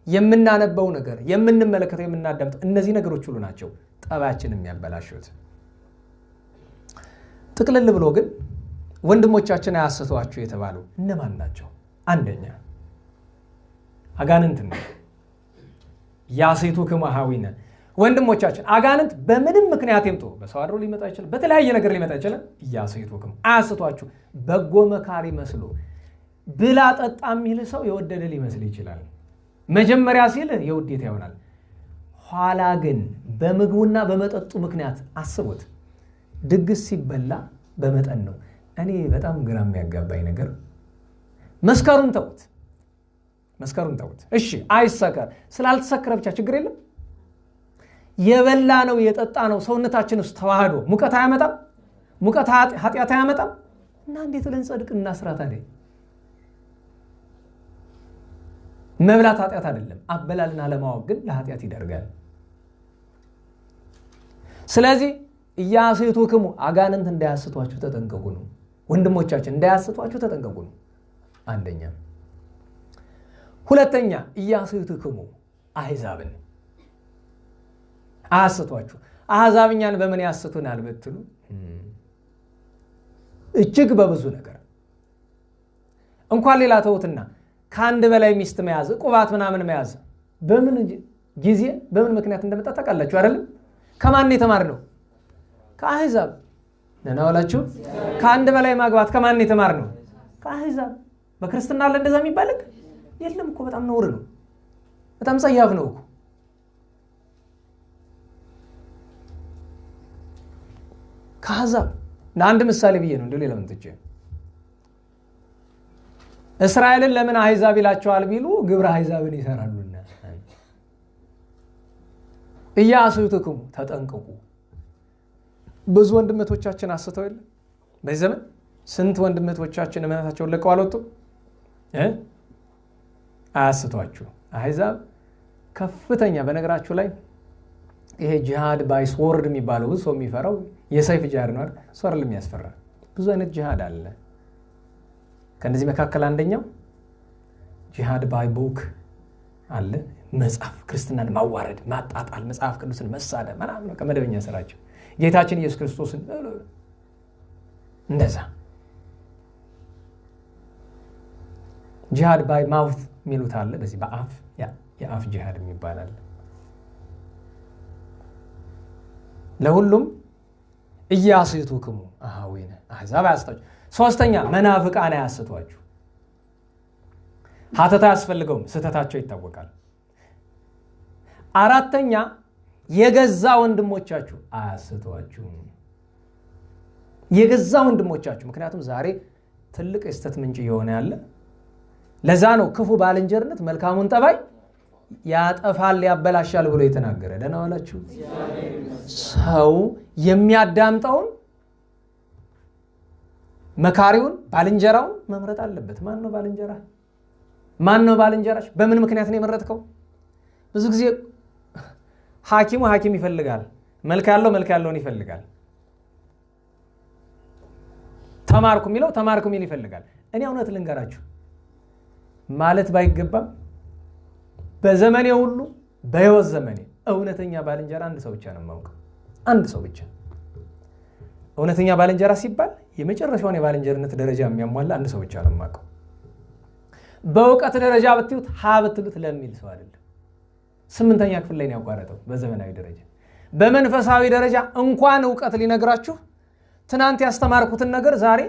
የምናነበው ነገር፣ የምንመለከተው፣ የምናዳምጠው እነዚህ ነገሮች ሁሉ ናቸው ጠባያችንን የሚያበላሹት። ጥቅልል ብሎ ግን ወንድሞቻችን አያስቷችሁ የተባሉ እነማን ናቸው? አንደኛ አጋንንት ነው። ያሴቱክሙ አኀዊነ ወንድሞቻችን አጋንንት በምንም ምክንያት ይምጡ፣ በሰው አድሮ ሊመጣ ይችላል፣ በተለያየ ነገር ሊመጣ ይችላል። ያሴቱክሙ አያስቷችሁ። በጎ መካሪ መስሎ ብላ ጠጣ የሚል ሰው የወደደ ሊመስል ይችላል። መጀመሪያ ሲል የውዴታ ይሆናል። ኋላ ግን በምግቡና በመጠጡ ምክንያት አስቡት። ድግስ ሲበላ በመጠን ነው። እኔ በጣም ግራ የሚያጋባኝ ነገር መስከሩን ተውት፣ መስከሩን ተውት። እሺ አይሰከር፣ ስላልተሰከረ ብቻ ችግር የለም። የበላ ነው የጠጣ ነው ሰውነታችን ውስጥ ተዋህዶ ሙቀት አያመጣም? ሙቀት ኃጢአት አያመጣም? እና እንዴት ብለን ጽድቅ እናስራ ታዲያ? መብላት ኃጢአት አይደለም። አበላልና ለማወቅ ግን ለኃጢአት ይደርጋል። ስለዚህ ኢያሴቱክሙ አጋንንት እንዳያስቷችሁ ተጠንቀቁ ነው። ወንድሞቻችን እንዳያስቷችሁ ተጠንቀቁ ነው አንደኛ። ሁለተኛ ኢያሴቱክሙ አሕዛብን አያስቷችሁ። አሕዛብኛን በምን ያስቱናል ብትሉ እጅግ በብዙ ነገር እንኳን ሌላ ተውትና ከአንድ በላይ ሚስት መያዝ፣ ቁባት ምናምን መያዝ በምን ጊዜ በምን ምክንያት እንደመጣ ታውቃላችሁ አይደለም? ከማን የተማርነው? ከአሕዛብ ነና ወላችሁ። ከአንድ በላይ ማግባት ከማን የተማርነው? ከአሕዛብ። በክርስትና አለ እንደዛ የሚባል የለም እኮ። በጣም ነውር ነው፣ በጣም ጸያፍ ነው እኮ። ከአሕዛብ ለአንድ ምሳሌ ብዬ ነው እንደ ሌላ ምን ትቼ እስራኤልን ለምን አሕዛብ ይላቸዋል ቢሉ ግብረ አሕዛብን ይሰራሉና። ኢያሴቱክሙ ተጠንቀቁ። ብዙ ወንድሞቻችን አስተው የለ በዚህ ዘመን ስንት ወንድሞቻችን እምነታቸውን ለቀው አልወጡም? አያስቷችሁ። አሕዛብ ከፍተኛ በነገራችሁ ላይ ይሄ ጂሃድ ባይ ስወርድ የሚባለው ብዙ ሰው የሚፈራው የሰይፍ ጂሃድ ነው አይደል? ሶር ለሚያስፈራ ብዙ አይነት ጂሃድ አለ። ከነዚህ መካከል አንደኛው ጂሃድ ባይ ቡክ አለ። መጽሐፍ ክርስትናን ማዋረድ፣ ማጣጣል፣ መጽሐፍ ቅዱስን መሳደብ ምናምን ነው ከመደበኛ ስራቸው። ጌታችን ኢየሱስ ክርስቶስን እንደዛ ጂሃድ ባይ ማውት የሚሉት አለ። በዚህ በአፍ የአፍ ጂሃድ የሚባል አለ። ለሁሉም ኢያሴቱክሙ አኀዊነ አሕዛብ አያስቷችሁ። ሶስተኛ መናፍቃን አያስቷችሁ። ሀተታ አያስፈልገውም፣ ስህተታቸው ይታወቃል። አራተኛ የገዛ ወንድሞቻችሁ አያስቷችሁ። የገዛ ወንድሞቻችሁ፣ ምክንያቱም ዛሬ ትልቅ የስተት ምንጭ እየሆነ ያለ ለዛ ነው ክፉ ባልንጀርነት መልካሙን ጠባይ ያጠፋል ያበላሻል ብሎ የተናገረ። ደህና ዋላችሁ። ሰው የሚያዳምጠውን መካሪውን ባልንጀራውን መምረጥ አለበት። ማን ነው ባልንጀራ? ማን ነው ባልንጀራሽ? በምን ምክንያት ነው የመረጥከው? ብዙ ጊዜ ሐኪሙ ሐኪም ይፈልጋል፣ መልክ ያለውን ይፈልጋል። ተማርኩ የሚለው ተማርኩ የሚል ይፈልጋል። እኔ እውነት ልንገራችሁ ማለት ባይገባም በዘመኔ ሁሉ በሕይወት ዘመኔ እውነተኛ ባልንጀራ አንድ ሰው ብቻ ነው የማውቀው። አንድ ሰው ብቻ። እውነተኛ ባልንጀራ ሲባል የመጨረሻውን የባልንጀርነት ደረጃ የሚያሟላ አንድ ሰው ብቻ ነው የማውቀው። በእውቀት ደረጃ ብትዩት ብትሉት ለሚል ሰው አይደለም። 8ኛ ክፍል ላይ ነው ያቋረጠው በዘመናዊ ደረጃ። በመንፈሳዊ ደረጃ እንኳን እውቀት ሊነግራችሁ ትናንት ያስተማርኩትን ነገር ዛሬ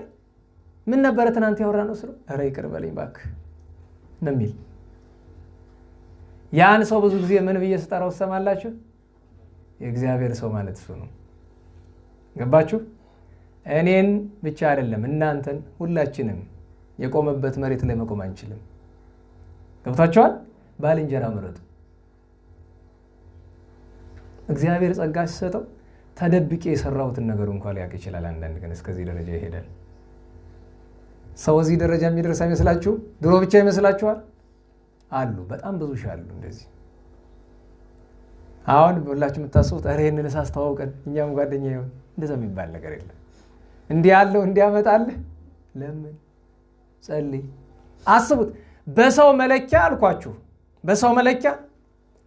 ምን ነበረ ትናንት ያወራነው ስለው ኧረ ይቅር በለኝ እባክህ ነው የሚል። ያን ሰው ብዙ ጊዜ ምን ብዬ ስጠራው ትሰማላችሁ? የእግዚአብሔር ሰው ማለት እሱ ነው። ገባችሁ? እኔን ብቻ አይደለም እናንተን ሁላችንም የቆመበት መሬት ላይ መቆም አንችልም። ገብታችኋል? ባልንጀራ ምረጡ። እግዚአብሔር ጸጋ ሲሰጠው ተደብቄ የሰራሁትን ነገር እንኳን ሊያውቅ ይችላል። አንዳንድ ቀን እስከዚህ ደረጃ ይሄዳል። ሰው እዚህ ደረጃ የሚደርስ አይመስላችሁ? ድሮ ብቻ ይመስላችኋል? አሉ በጣም ብዙ ሺህ አሉ እንደዚህ አሁን ሁላችሁ የምታስቡት አረ ይሄንን ሳስተዋውቀን እኛም ጓደኛ ይሆን እንደዛ የሚባል ነገር የለም። እንዲህ ያለው እንዲያመጣልህ ለምን ጸልይ። አስቡት። በሰው መለኪያ አልኳችሁ፣ በሰው መለኪያ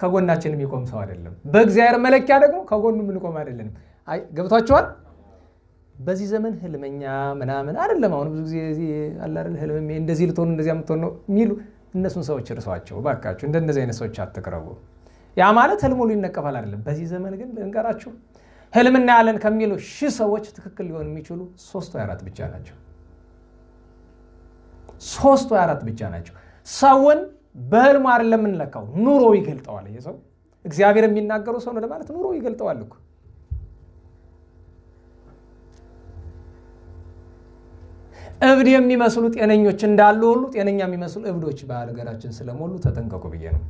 ከጎናችን የሚቆም ሰው አይደለም። በእግዚአብሔር መለኪያ ደግሞ ከጎኑ የምንቆም አይደለም። አይ ገብቷችኋል? በዚህ ዘመን ህልመኛ ምናምን አይደለም። አሁን ብዙ ጊዜ አለ አይደል ህልም እንደዚህ ልትሆኑ እንደዚህ የምትሆኑ ነው የሚሉ እነሱን ሰዎች እርሷቸው ባካችሁ። እንደነዚህ አይነት ሰዎች አትቅረቡ። ያ ማለት ህልሙ ሊነቀፋል አይደለም። በዚህ ዘመን ግን ልንገራችሁ ህልምና ያለን ከሚሉ 1000 ሰዎች ትክክል ሊሆን የሚችሉ 3 ወይ 4 ብቻ ናቸው። 3 ወይ 4 ብቻ ናቸው። ሰውን በህልሙ አይደለም የምንለካው፣ ኑሮ ይገልጠዋል። ይሄ ሰው እግዚአብሔር የሚናገረው ሰው ነው ለማለት ኑሮ ይገልጠዋል እኮ። እብድ የሚመስሉ ጤነኞች እንዳሉ ሁሉ ጤነኛ የሚመስሉ እብዶች በአገራችን ስለሞሉ ተጠንቀቁ ብዬ ነው።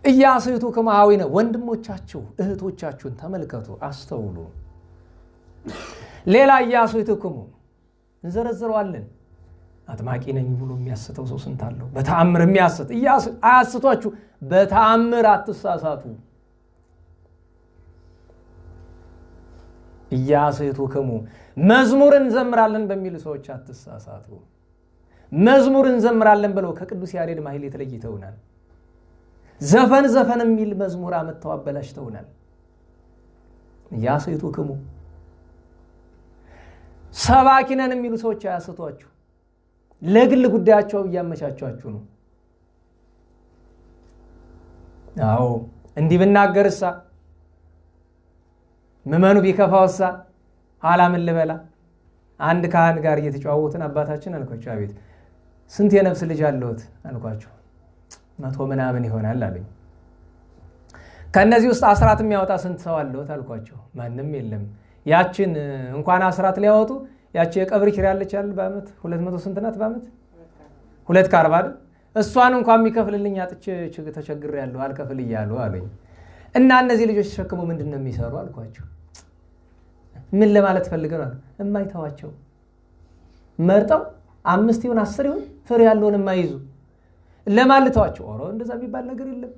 ኢያስቱክሙ አኀዊነ ወንድሞቻችሁ እህቶቻችሁን ተመልከቱ፣ አስተውሉ። ሌላ ኢያስቱክሙ እንዘረዝረዋለን። አጥማቂ ነኝ ብሎ የሚያስተው ሰው ስንት አለው? በተአምር የሚያስት አያስቷችሁ። በተአምር አትሳሳቱ። ኢያስቱክሙ መዝሙር እንዘምራለን በሚሉ ሰዎች አትሳሳቱ። መዝሙር እንዘምራለን ብለው ከቅዱስ ያሬድ ማህሌት ተለይተውናል። ዘፈን የሚል መዝሙር አመጣው አበላሽተውናል። ኢያስቱክሙ ሰባኪ ነን የሚሉ ሰዎች አያስቷችሁ። ለግል ጉዳያቸው እያመቻቿችሁ ነው። አዎ እንዲህ ብናገርሳ ምመኑ ቢከፋውሳ ኋላ ምን ልበላ። አንድ ካህን ጋር እየተጫወትን አባታችን አልኳቸው፣ አቤት ስንት የነፍስ ልጅ አለዎት አልኳቸው። 100 ምናምን ይሆናል አሉኝ። ከነዚህ ውስጥ አስራት የሚያወጣ ስንት ሰው አለዎት አልኳቸው። ማንም የለም። ያችን እንኳን አስራት ሊያወጡ ያቺ የቀብር ኪራይ አለች አይደል በአመት 200 ስንት ናት በአመት 240 አይደል? እሷን እንኳን የሚከፍልልኝ አጥቼ ተቸግሬያለሁ አልከፍል እያሉ አሉኝ። እና እነዚህ ልጆች ተሸክመው ምንድነው የሚሰሩ አልኳቸው። ምን ለማለት ፈልገው ነው? የማይተዋቸው መርጠው 5 ይሁን 10 ይሁን ፍሬ ያለውን የማይዙ ለማልተዋቸው። ኦሮ እንደዛ የሚባል ነገር የለም።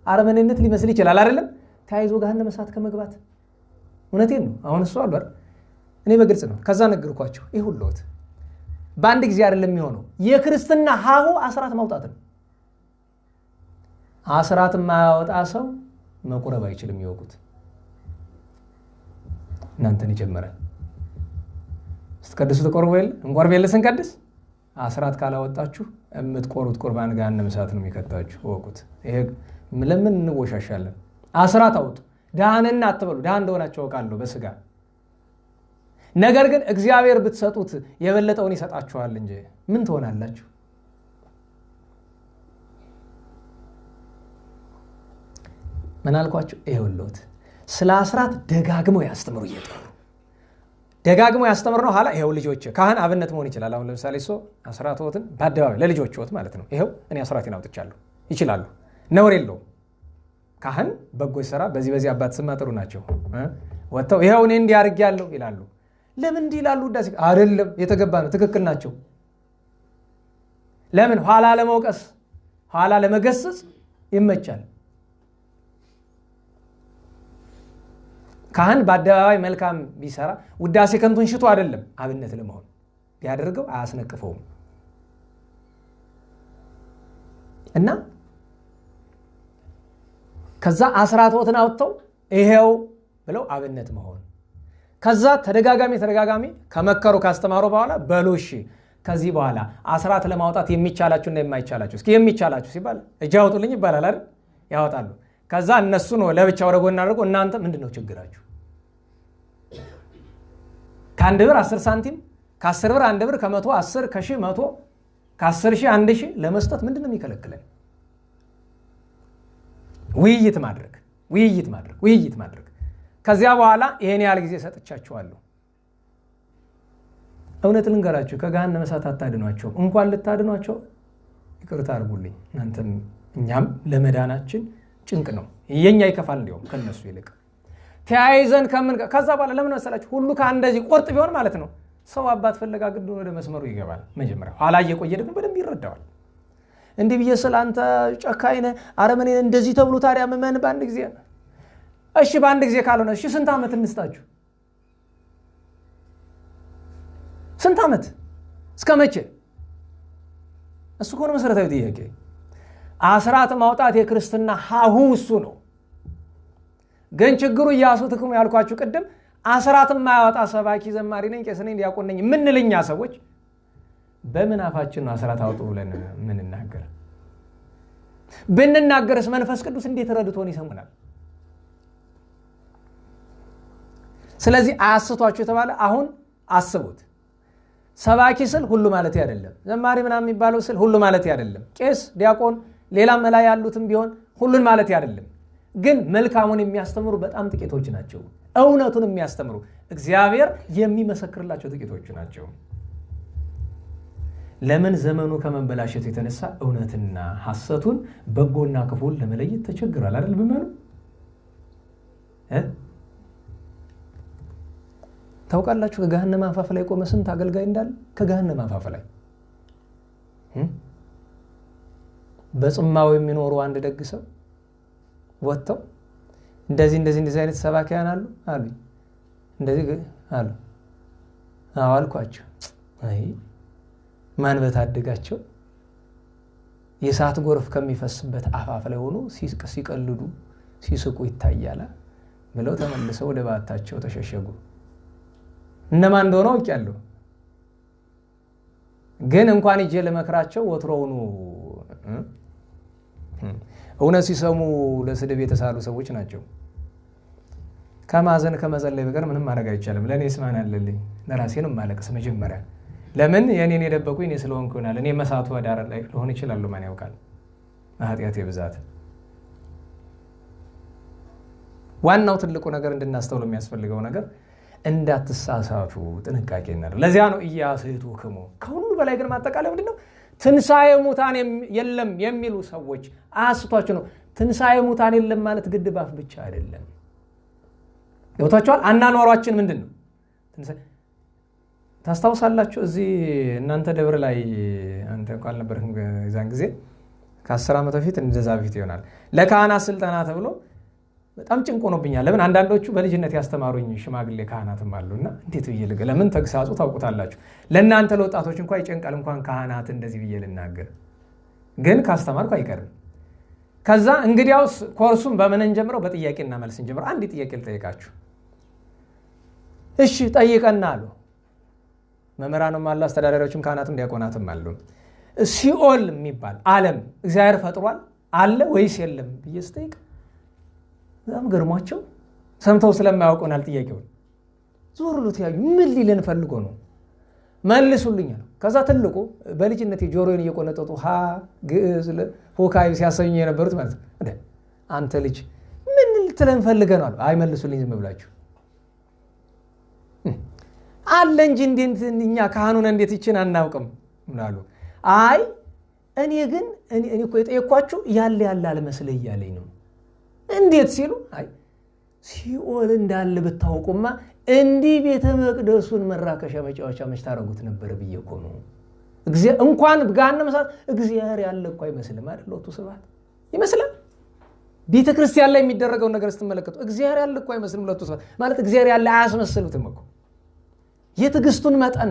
አረመኔነት ሊመስል ይችላል አይደለም? ታይዞ ገሃነመ እሳት ከመግባት እውነቴን ነው። አሁን እሱ አሉ አይደል? እኔ በግልጽ ነው ከዛ ነገርኳቸው። ይሄ ሁሉት በአንድ ጊዜ አይደለም የሚሆነው። የክርስትና ሀሁ አስራት ማውጣት ነው። አስራት የማያወጣ ሰው መቁረብ አይችልም። ይወቁት። እናንተን ይጀምራል። ስትቀድሱ ተቆርቦ የለ እንቆርብ የለ ስንቀድስ አስራት ካላወጣችሁ የምትቆሩት ቁርባን ገሃነመ እሳት ነው የሚከታችሁ። ወቁት። ይሄ ለምን እንወሻሻለን? አስራት አውጡ። ደሃንና አትበሉ። ደሃን እንደሆናችሁ አውቃለሁ በስጋ ነገር ግን እግዚአብሔር ብትሰጡት የበለጠውን ይሰጣችኋል እንጂ ምን ትሆናላችሁ? ምን አልኳችሁ? ይኸውልዎት ስለ አስራት ደጋግመው ያስተምሩ እየጠሩ ደጋግመው ያስተምሩ ነው። ኋላ ይኸው ልጆች ካህን አብነት መሆን ይችላል። አሁን ለምሳሌ ሰው አስራትዎትን በአደባባይ ለልጆችዎት ማለት ነው። ይኸው እኔ አስራቴን አውጥቻለሁ ይችላሉ። ነውር የለውም። ካህን በጎ ይሰራ በዚህ አባት ስም ጥሩ ናቸው። ወጥተው ይኸው እኔ እንዲህ አድርጌያለሁ ይላሉ። ለምን እንዲህ ይላሉ? ውዳሴ አይደለም የተገባ ነው። ትክክል ናቸው። ለምን ኋላ ለመውቀስ ኋላ ለመገሰጽ ይመቻል። ካህን በአደባባይ መልካም ቢሰራ ውዳሴ ከንቱን ሽቶ አይደለም አብነት ለመሆን ቢያደርገው አያስነቅፈውም። እና ከዛ አስራትዎትን አውጥተው ይሄው ብለው አብነት መሆን ከዛ ተደጋጋሚ ከመከሩ ካስተማሩ በኋላ በሉሽ ከዚህ በኋላ አስራት ለማውጣት የሚቻላችሁና የማይቻላችሁ እስኪ የሚቻላችሁ ሲባል እጅ አውጡልኝ ይባላል አይደል? ያወጣሉ። ከዛ እነሱ ነው ለብቻ ወደ ጎን አድርጎ እናንተ ምንድነው ችግራችሁ? ከአንድ ብር 10 ሳንቲም ከ10 ብር 1 ብር ከ100 10 ከ1000 100 ከ10 ሺህ 1000 ለመስጠት ምንድነው የሚከለክለን? ውይይት ማድረግ ከዚያ በኋላ ይሄን ያህል ጊዜ ሰጥቻችኋለሁ። እውነት ልንገራችሁ ከገሃነመ እሳት አታድኗቸው። እንኳን ልታድኗቸው ይቅርታ አድርጉልኝ። እናንተም እኛም ለመዳናችን ጭንቅ ነው። የኛ ይከፋል እንዲያውም ከነሱ ይልቅ ተያይዘን ከዛ በኋላ ለምን መሰላችሁ? ሁሉ ከአንደዚህ ቆርጥ ቢሆን ማለት ነው ሰው አባት ፈለጋ ግድ ወደ መስመሩ ይገባል መጀመሪያ። ኋላ እየቆየ ደግሞ በደንብ ይረዳዋል። እንዲህ ብዬ ስለ አንተ ጨካኝ ነህ አረመኔ እንደዚህ ተብሎ ታዲያ ምእመን በአንድ ጊዜ እሺ በአንድ ጊዜ ካልሆነ እሺ ስንት ዓመት እንስጣችሁ? ስንት ዓመት እስከ መቼ? እሱ እኮ ነው መሰረታዊ ጥያቄ። አስራት ማውጣት የክርስትና ሀሁ እሱ ነው። ግን ችግሩ ኢያሱ ትክሙ ያልኳችሁ ቅድም አስራት የማያወጣ ሰባኪ ዘማሪ ነኝ ቄስ ነኝ ዲያቆን ነኝ የምንልኛ ሰዎች በምን አፋችን ነው አስራት አውጡ ብለን ምንናገር? ብንናገርስ መንፈስ ቅዱስ እንዴት ረድቶን ይሰሙናል? ስለዚህ አያስቷችሁ የተባለ አሁን አስቡት። ሰባኪ ስል ሁሉ ማለት አይደለም። ዘማሪ ምናምን የሚባለው ስል ሁሉ ማለት አይደለም። ቄስ ዲያቆን ሌላም ላይ ያሉትም ቢሆን ሁሉን ማለት አይደለም። ግን መልካሙን የሚያስተምሩ በጣም ጥቂቶች ናቸው። እውነቱን የሚያስተምሩ እግዚአብሔር የሚመሰክርላቸው ጥቂቶች ናቸው። ለምን? ዘመኑ ከመበላሸቱ የተነሳ እውነትና ሐሰቱን በጎና ክፉን ለመለየት ተቸግሯል አይደል? በመኑ ታውቃላችሁ ከገሃነመ አፋፍ ላይ ቆመ ስንት አገልጋይ እንዳለ? ከገሃነመ አፋፍ ላይ በጽማው የሚኖሩ አንድ ደግ ሰው ወጥተው እንደዚህ አይነት ሰባኪያን አሉ እንደዚህ አሉ። አዋልኳቸው አይ ማን በታደጋቸው የእሳት ጎርፍ ከሚፈስበት አፋፍ ላይ ሆኖ ሲቀልዱ ሲስቁ ይታያል ብለው ተመልሰው ወደ ባታቸው ተሸሸጉ። እነማን እንደሆነ አውቃለሁ። ግን እንኳን እጄ ለመክራቸው ወትሮውኑ እውነት ሲሰሙ ለስድብ የተሳሉ ሰዎች ናቸው። ከማዘን ከመጸለይ በቀር ምንም ማድረግ አይቻልም። ለእኔስ ማን አለልኝ? ለራሴ ነው ማለቅስ መጀመሪያ። ለምን የኔን የደበቁኝ እኔ ስለሆንኩ ይሆናል። እኔ መሳቱ ዳር ላይ ልሆን ይችላል። ማን ያውቃል? ኃጢአቴ ብዛት። ዋናው ትልቁ ነገር እንድናስተውል የሚያስፈልገው ነገር እንዳትሳሳቱ ጥንቃቄ እናድርግ። ለዚያ ነው ኢያስሕቱክሙ። ከሁሉ በላይ ግን ማጠቃለያ ምንድነው? ትንሣኤ ሙታን የለም የሚሉ ሰዎች አያስቷችሁ ነው። ትንሣኤ ሙታን የለም ማለት ግድ ባፍ ብቻ አይደለም። ገብታችኋል? አናኗሯችን ምንድነው? ታስታውሳላችሁ? እዚህ እናንተ ደብር ላይ አንተ እንኳን አልነበርክም የዛን ጊዜ ከ10 ዓመት በፊት እንደዛ በፊት ይሆናል ለካህናት ስልጠና ተብሎ በጣም ጭንቆ ሆኖብኛል። ለምን? አንዳንዶቹ በልጅነት ያስተማሩኝ ሽማግሌ ካህናትም አሉና እንዴት ብዬ ልገ ለምን ተግሳጹ ታውቁታላችሁ። ለእናንተ ለወጣቶች እንኳን ይጨንቃል እንኳን ካህናት እንደዚህ ብዬ ልናገር፣ ግን ካስተማርኩ አይቀርም። ከዛ እንግዲያውስ ኮርሱን በምን እንጀምረው? በጥያቄና መልስ እንጀምረው። አንድ ጥያቄ ልጠይቃችሁ። እሺ ጠይቀና አሉ። መምህራንም አሉ፣ አስተዳዳሪዎችም ካህናትም ዲያቆናትም አሉ። ሲኦል የሚባል ዓለም እግዚአብሔር ፈጥሯል አለ ወይስ የለም ብዬ ስጠይቅ በጣም ገርሟቸው ሰምተው ስለማያውቁናል ጥያቄውን ዞር ብሎ ተያዩ። ምን ሊለን ፈልጎ ነው? መልሱልኝ ነው። ከዛ ትልቁ በልጅነት ጆሮዬን እየቆነጠጡ ግዕዝ ሆካይ ሲያሰኙ የነበሩት ማለት ነው። እንዴ አንተ ልጅ ምን ልትለን ፈልገህ ነው አሉ። አይ መልሱልኝ ዝም ብላችሁ አለ እንጂ እንዴት እኛ ካህኑን እንዴት ይችን አናውቅም ምናሉ። አይ እኔ ግን እኔ እኮ የጠየኳችሁ ያለ አልመስለ እያለኝ ነው። እንዴት ሲሉ አይ ሲኦል እንዳለ ብታውቁማ እንዲህ ቤተ መቅደሱን መራከሻ መጫወቻ መች ታረጉት ነበር ብዬ እኮ ነው። እንኳን ገሃነመ እሳት እግዚአብሔር ያለ እኮ አይመስልም አይደል? ወጡ ስብሐት ይመስላል። ቤተ ክርስቲያን ላይ የሚደረገው ነገር ስትመለከቱ እግዚአብሔር ያለ እኮ አይመስልም። ወጡ ስብሐት ማለት እግዚአብሔር ያለ አያስመስሉትም እኮ። የትዕግስቱን መጠን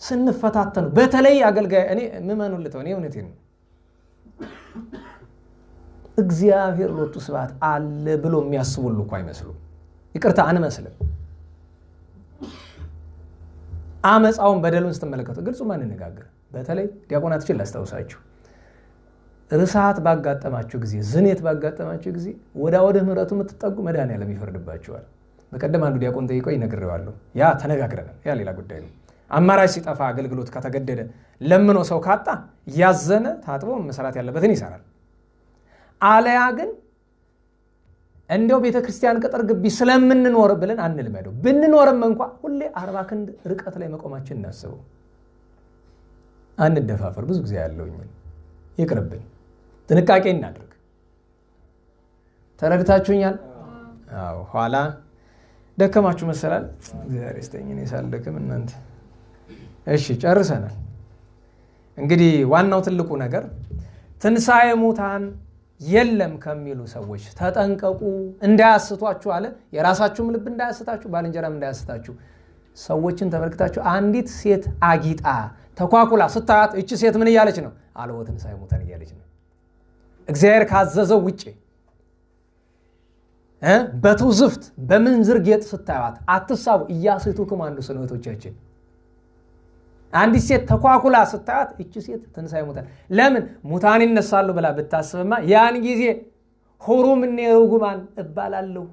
ስንፈታተኑ በተለይ አገልጋይ እኔ ምእመኑን ልተው እኔ እውነቴን ነው እግዚአብሔር ሎቱ ስብሐት አለ ብሎ የሚያስቡሉ እኮ አይመስሉም። ይቅርታ አንመስልም። አመፃውን በደሉን ስትመለከቱ ግልጹ ማን እንነጋገር። በተለይ ዲያቆናቶችን ላስታውሳችሁ። ርሳት ባጋጠማችሁ ጊዜ ዝኔት ባጋጠማችሁ ጊዜ ወደ ምሕረቱ የምትጠጉ መድኃኔዓለም ይፈርድባችኋል። በቀደም አንዱ ዲያቆን ጠይቆ ይነግረዋለሁ። ያ ተነጋግረናል። ያ ሌላ ጉዳይ ነው። አማራጭ ሲጠፋ አገልግሎት ከተገደደ ለምኖ ሰው ካጣ ያዘነ ታጥቦ መሰራት ያለበትን ይሰራል። አለያ ግን እንደው ቤተ ክርስቲያን ቅጥር ግቢ ስለምንኖር ብለን አንልመደው። ብንኖርም እንኳን ሁሌ 40 ክንድ ርቀት ላይ መቆማችን እናስበው። አንደፋፈር። ብዙ ጊዜ ያለውኝ ይቅርብን። ጥንቃቄ እናድርግ። ተረድታችሁኛል? አዎ። ኋላ ደከማችሁ መሰላል። እግዚአብሔር ይስጠኝ እኔ ሳልደክም እናንተ። እሺ ጨርሰናል። እንግዲህ ዋናው ትልቁ ነገር ትንሣኤ ሙታን የለም ከሚሉ ሰዎች ተጠንቀቁ፣ እንዳያስቷችሁ አለ። የራሳችሁም ልብ እንዳያስታችሁ፣ ባልንጀራም እንዳያስታችሁ። ሰዎችን ተመልክታችሁ አንዲት ሴት አጊጣ ተኳኩላ ስታያት እቺ ሴት ምን እያለች ነው? አልቦ ትንሣኤ ሙታን እያለች ነው። እግዚአብሔር ካዘዘው ውጪ በትውዝፍት በምንዝር ጌጥ ስታያት አትሳቡ። ኢያስቱክሙ አንዱ ስንወቶቻችን አንዲት ሴት ተኳኩላ ስታያት እቺ ሴት ትንሣኤ ሙታን ለምን ሙታን ይነሳሉ ብላ ብታስብማ ያን ጊዜ ሁሩም እኔ ርጉማን እባላለሁ፣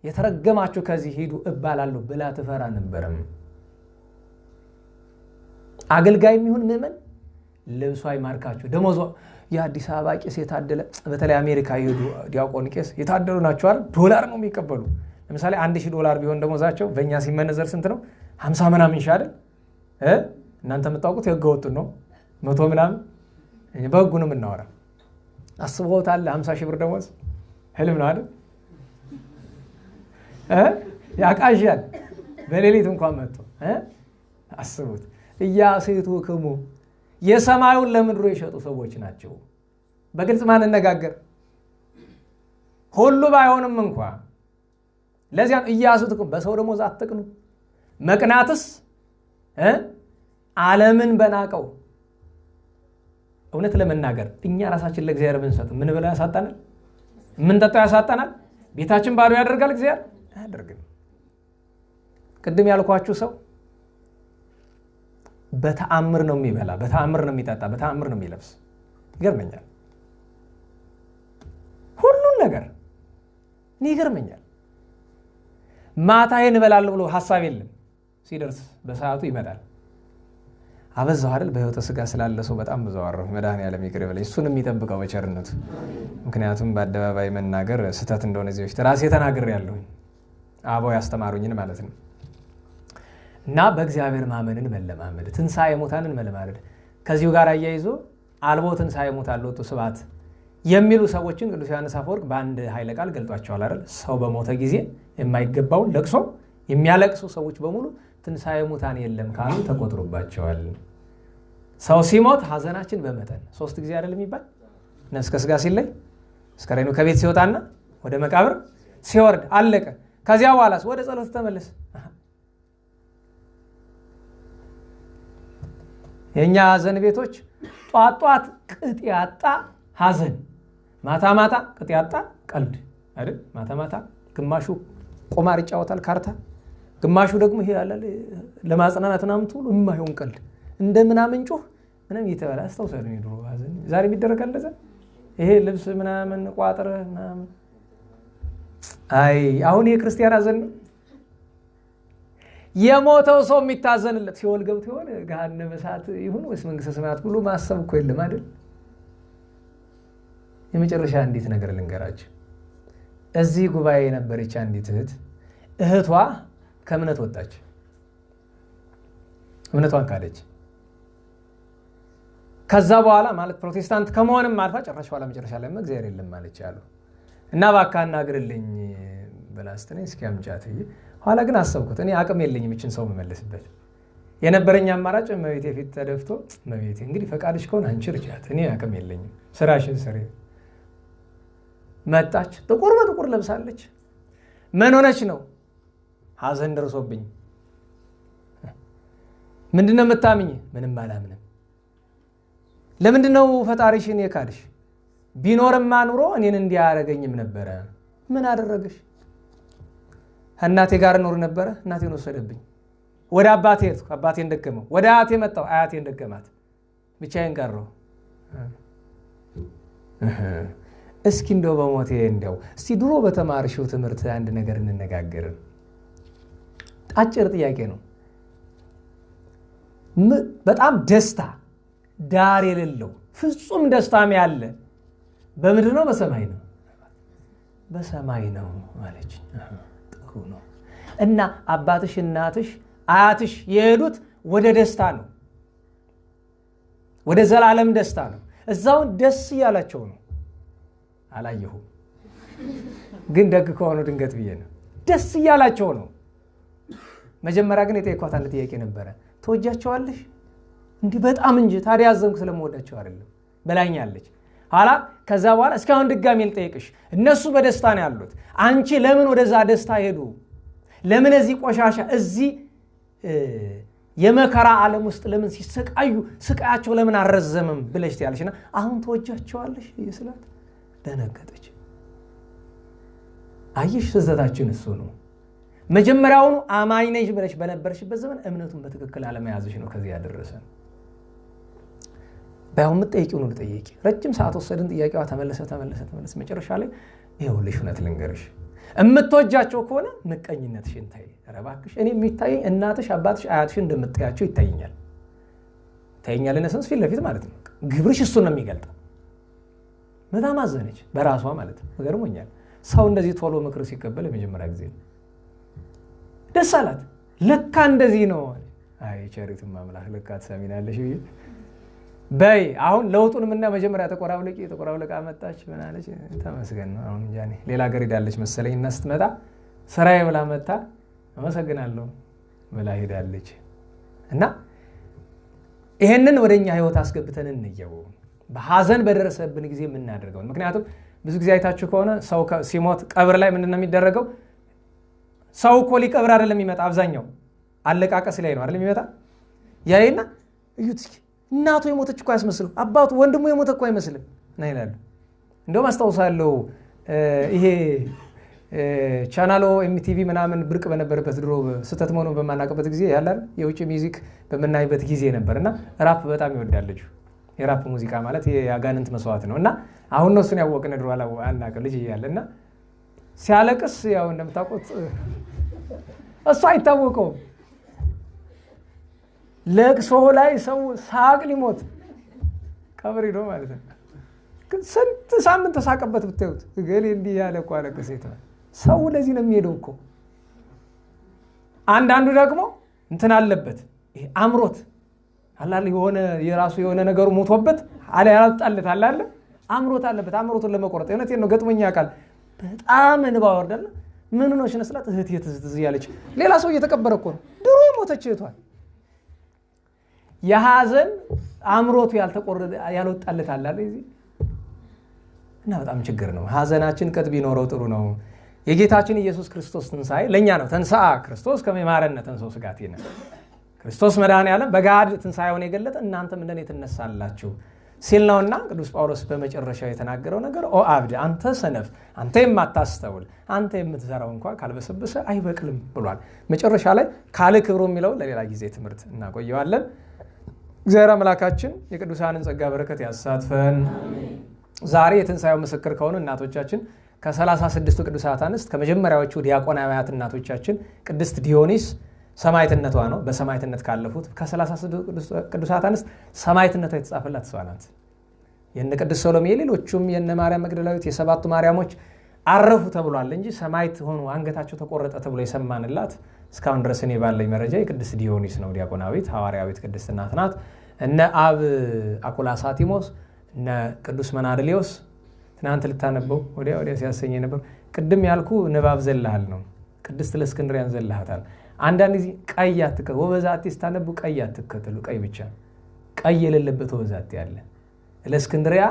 የተረገማችሁ ከዚህ ሂዱ እባላለሁ ብላ ትፈራ ነበርም። አገልጋይ የሚሆን ምዕመን ልብሷ ይማርካችሁ። ደሞዟ የአዲስ አበባ ቄስ የታደለ፣ በተለይ አሜሪካ ይሄዱ ዲያቆን ቄስ የታደሉ ናቸው አይደል? ዶላር ነው የሚቀበሉ። ለምሳሌ $1000 ቢሆን ደሞዛቸው በእኛ ሲመነዘር ስንት ነው? 50 ምናምን ሺህ አይደል? እናንተ የምታውቁት የህገ ወጡን ነው 100 ምናምን፣ በህጉ ነው የምናወራ። አስበውታል? 50 ሺህ ብር ደሞዝ ህልም ነው አይደል? ያቃዣል። በሌሊት እንኳን መጥቶ አስቡት። ኢያስቱክሙ የሰማዩን ለምድሩ የሸጡ ሰዎች ናቸው። በግልጽ ማንነጋገር ሁሉ ባይሆንም እንኳን ለዚያን ኢያስቱክሙ በሰው ደሞዝ አትቅኑ። መቅናትስ ዓለምን በናቀው። እውነት ለመናገር እኛ ራሳችን ለእግዚአብሔር ብንሰጥ ምን ብለው ያሳጣናል? ምን ጠጣው ያሳጣናል? ቤታችን ባዶ ያደርጋል እግዚአብሔር አያደርግም። ቅድም ያልኳችሁ ሰው በተአምር ነው የሚበላ፣ በተአምር ነው የሚጠጣ፣ በተአምር ነው የሚለብስ። ይገርመኛል። ሁሉን ነገር ይገርመኛል። ማታ ይሄን እበላለሁ ብሎ ሐሳብ የለም፣ ሲደርስ በሰዓቱ ይመጣል። አበዛው አይደል? በህይወተ ሥጋ ስላለ ሰው በጣም ብዙ አወራሁ። መድኃኒዓለም ይቅር ይበለኝ፣ እሱን የሚጠብቀው በቸርነቱ። ምክንያቱም በአደባባይ መናገር ስህተት እንደሆነ እዚህ በፊት ራሴ ተናግሬያለሁ፣ አበው ያስተማሩኝን ማለት ነው። እና በእግዚአብሔር ማመንን መለማመድ፣ ትንሣኤ ሙታንን መለማመድ። ከዚሁ ጋር አያይዞ አልቦ ትንሣኤ ሙታን ሎቱ ስብሐት የሚሉ ሰዎችን ቅዱስ ዮሐንስ አፈወርቅ በአንድ ኃይለ ቃል ገልጧቸዋል አይደል? ሰው በሞተ ጊዜ የማይገባውን ለቅሶ የሚያለቅሱ ሰዎች በሙሉ ትንሣኤ ሙታን የለም ካሉ ተቆጥሮባቸዋል። ሰው ሲሞት ሐዘናችን በመጠን 3 ጊዜ አይደል የሚባል? ነፍስ ከሥጋ ሲለይ፣ አስከሬኑ ከቤት ሲወጣና ወደ መቃብር ሲወርድ አለቀ። ከዚያ በኋላስ ወደ ጸሎት ተመለስ። የኛ ሐዘን ቤቶች ጧት ጧት ቅጥ ያጣ ሐዘን፣ ማታ ማታ ቅጥ ያጣ ቀልድ አይደል? ማታ ማታ ግማሹ ቁማር ይጫወታል ካርታ፣ ግማሹ ደግሞ ይሄ ያለ ለማጽናናት ምናምን ሁሉ የማይሆን ቀልድ እንደ ምናምን ጮህ ምንም እየተባለ አስታውሳለሁ። ድሮ ሐዘን ዛሬ ቢደረጋል እንደዛ ይሄ ልብስ ምናምን ቋጥረ ምናምን። አይ አሁን የክርስቲያን ሐዘን ነው። የሞተው ሰው የሚታዘንለት ሲኦል ገብቶ ይሆን ገሃነመ እሳት ይሁን ወይስ መንግስተ ሰማያት ብሎ ማሰብ እኮ የለም አይደል? የመጨረሻ እንዴት ነገር ልንገራችሁ። እዚህ ጉባኤ የነበረች አንዲት እህቷ ከእምነት ወጣች፣ እምነቷን ካደች። ከዛ በኋላ ማለት ፕሮቴስታንት ከመሆንም አልፋ ጨራሽ በኋላ መጨረሻ ላይ እግዚአብሔር የለም ማለች አሉ እና እባክህ አናግርልኝ በላስተኔ እስኪ አምጫት። ኋላ ግን አሰብኩት እኔ አቅም የለኝም እችን ሰው መመለስበት። የነበረኝ አማራጭ እመቤቴ ፊት ተደፍቶ እመቤቴ እንግዲህ ፈቃድሽ ከሆነ አንቺ ርጃት፣ እኔ አቅም የለኝም፣ ስራሽን ስሪ። መጣች፣ ጥቁር በጥቁር ለብሳለች። ምን ሆነች ነው? ሐዘን ደርሶብኝ። ምንድነው የምታምኝ? ምንም አላምንም። ለምንድነው ፈጣሪሽን የካድሽ? ቢኖርማ ኑሮ እኔን እንዲያረገኝም ነበረ። ምን አደረገሽ? እናቴ ጋር ኖር ነበረ፣ እናቴን ወሰደብኝ። ወደ አባቴ ሄድኩ፣ አባቴን ደገመው። ወደ አያቴ መጣሁ፣ አያቴን ደገማት። ብቻዬን ቀረሁ። እስኪ እንደው በሞቴ እንደው እስቲ ድሮ በተማርሽው ትምህርት አንድ ነገር እንነጋገር። አጭር ጥያቄ ነው። በጣም ደስታ ዳር የሌለው ፍጹም ደስታም ያለ በምድር ነው በሰማይ ነው? በሰማይ ነው አለች። ጥሩ ነው። እና አባትሽ እናትሽ አያትሽ የሄዱት ወደ ደስታ ነው፣ ወደ ዘላለም ደስታ ነው። እዛውን ደስ እያላቸው ነው። አላየሁም ግን ደግ ከሆኑ ድንገት ብዬ ነው። ደስ እያላቸው ነው። መጀመሪያ ግን የጠየኳት አንድ ጥያቄ ነበረ። ትወጃቸዋለሽ? እንዲህ በጣም እንጂ ታዲያ ያዘንኩ ስለምወዳቸው አይደለም በላኛለች። ኋላ ከዛ በኋላ እስካሁን ድጋሜ ልጠይቅሽ፣ እነሱ በደስታ ነው ያሉት፣ አንቺ ለምን ወደዛ ደስታ ሄዱ? ለምን እዚህ ቆሻሻ እዚህ የመከራ ዓለም ውስጥ ለምን ሲሰቃዩ ስቃያቸው ለምን አረዘመም ብለሽ ትያለሽና አሁን ተወጃቸዋለሽ ይስላት ደነገጠች። አየሽ ስህተታችን እሱ ነው። መጀመሪያውኑ አማኝ ነሽ ብለሽ በነበርሽበት ዘመን እምነቱን በትክክል አለመያዝሽ ነው ከዚህ ያደረሰን። ባይሆን የምትጠይቂው ነው ልጠይቂ። ረጅም ሰዓት ወሰድን። ጥያቄዋ ተመለሰ መጨረሻ ላይ ይኸውልሽ እውነት ልንገርሽ፣ እምትወጃቸው ከሆነ ምቀኝነትሽን ታይ። ኧረ እባክሽ እኔ የሚታየኝ እናትሽ አባትሽ አያትሽን እንደምትጠያቸው ይታየኛል። ታየኛል ለነሰንስ ፊት ለፊት ማለት ነው። ግብርሽ እሱን ነው የሚገልጠው። በጣም አዘነች በራሷ ማለት ነው። ገርሞኛል። ሰው እንደዚህ ቶሎ ምክር ሲቀበል የመጀመሪያ ጊዜ ነው። ደስ አላት። ለካ እንደዚህ ነው። አይ ቸሪቱም አምላክ ለካ ትሰሚናለሽ ብዬ በይ አሁን ለውጡን ምንና መጀመሪያ ተቆራውለቃ መጣች ምናለች። ተመስገን ነው። አሁን ጃኒ ሌላ ሀገር ሄዳለች መሰለኝ እና ስትመጣ ስራዬ ብላ መጣ አመሰግናለሁ ብላ ሄዳለች። እና ይሄንን ወደኛ ህይወት አስገብተን እንየው በሐዘን በደረሰብን ጊዜ የምናደርገው። ምክንያቱም ብዙ ጊዜ አይታችሁ ከሆነ ሰው ሲሞት ቀብር ላይ ምንድነው የሚደረገው? ሰው እኮ ሊቀብር አይደለም የሚመጣ፣ አብዛኛው አለቃቀስ ላይ ነው አይደል የሚመጣ። ያይና እዩት እስኪ እናቱ የሞተች እኮ አይመስልም፣ አባቱ ወንድሙ የሞተ እኮ አይመስልም እና ይላሉ። እንደውም አስታውሳለሁ ይሄ ቻናሎ ኤምቲቪ ምናምን ብርቅ በነበረበት ድሮ ስተት መሆኑን በማናውቅበት ጊዜ ያላል የውጭ ሚውዚክ በመናይበት ጊዜ ነበርና ራፕ በጣም ይወዳል። የራፕ ሙዚቃ ማለት የአጋንንት መስዋዕት ነው እና አሁን ነው እሱን ያወቅን ድሮ አናውቅ ልጅ እያለና ሲያለቅስ ያው እንደምታውቁት እሱ አይታወቀውም። ለቅሶ ላይ ሰው ሳቅ ሊሞት ቀብር ሄዶ ማለት ነው። ስንት ሳምንት ተሳቀበት ብታዩት ገሌ እንዲህ ያለ እኮ አለቀሰ ይተዋል። ሰው ለዚህ ነው የሚሄደው እኮ። አንዳንዱ ደግሞ እንትን አለበት ይሄ አምሮት አላል የሆነ የራሱ የሆነ ነገሩ ሞቶበት አለ ያጣለት አላለ አምሮት አለበት። አምሮቱን ለመቆረጥ እውነቴን ነው ገጥሞኛ ያውቃል። በጣም እንባ ወርዳለ። ምን ነው ሽነስላት እህት የትዝ ያለች ሌላ ሰው እየተቀበረ እኮ ነው ድሮ የሞተች እህቷል። የሐዘን አምሮቱ ያልተቆረጠ ያልወጣለት አላለ እዚህ እና በጣም ችግር ነው። ሐዘናችን ቀጥ ቢኖረው ጥሩ ነው። የጌታችን ኢየሱስ ክርስቶስ ትንሣኤ ለኛ ነው። ተንሥአ ክርስቶስ ከመ ይምሃረነ ተንሥኦ ሥጋቲነ። ክርስቶስ መድኃኔዓለም በጋድ ትንሣኤውን የገለጠ እናንተም እንደኔ ትነሳላችሁ ሲል ነውና ቅዱስ ጳውሎስ በመጨረሻው የተናገረው ነገር ኦ አብድ አንተ ሰነፍ፣ አንተ የማታስተውል፣ አንተ የምትዘራው እንኳን ካልበሰበሰ አይበቅልም ብሏል። መጨረሻ ላይ ካለ ክብሩ የሚለው ለሌላ ጊዜ ትምህርት እናቆየዋለን። እግዚአብሔር አምላካችን የቅዱሳንን ጸጋ በረከት ያሳትፈን። ዛሬ የትንሣኤው ምስክር ከሆኑ እናቶቻችን ከ36ቱ ቅዱሳት አንስት ከመጀመሪያዎቹ ዲያቆናውያት እናቶቻችን ቅድስት ዲዮኒስ ሰማዕትነቷ ነው። በሰማዕትነት ካለፉት ከ36 ቅዱሳት አንስት ሰማዕትነቷ የተጻፈላት እሷ ናት። የነ ቅድስት ሰሎሜ ሌሎቹም የነ ማርያም መግደላዊት የሰባቱ ማርያሞች አረፉ ተብሏል እንጂ ሰማዕት ሆኑ አንገታቸው ተቆረጠ ተብሎ የሰማንላት እስካሁን ድረስ እኔ ባለኝ መረጃ የቅድስት ዲዮኒስ ነው። ዲያቆናዊት ሐዋርያዊት ቅድስት እናት ናት። እነ አብ አኩላሳቲሞስ እነ ቅዱስ መናድሌዎስ ትናንት ልታነበው ወዲያ ሲያሰኘ ነበር። ቅድም ያልኩ ንባብ ዘለሃል ነው። ቅድስት ለእስክንድርያን ዘለሃታል። አንዳንድ ጊዜ ቀይ አትከተሉ ወበዛቲ ስታነቡ ቀይ አትከተሉ። ቀይ ብቻ ቀይ የሌለበት ወበዛቲ ያለ ለእስክንድርያ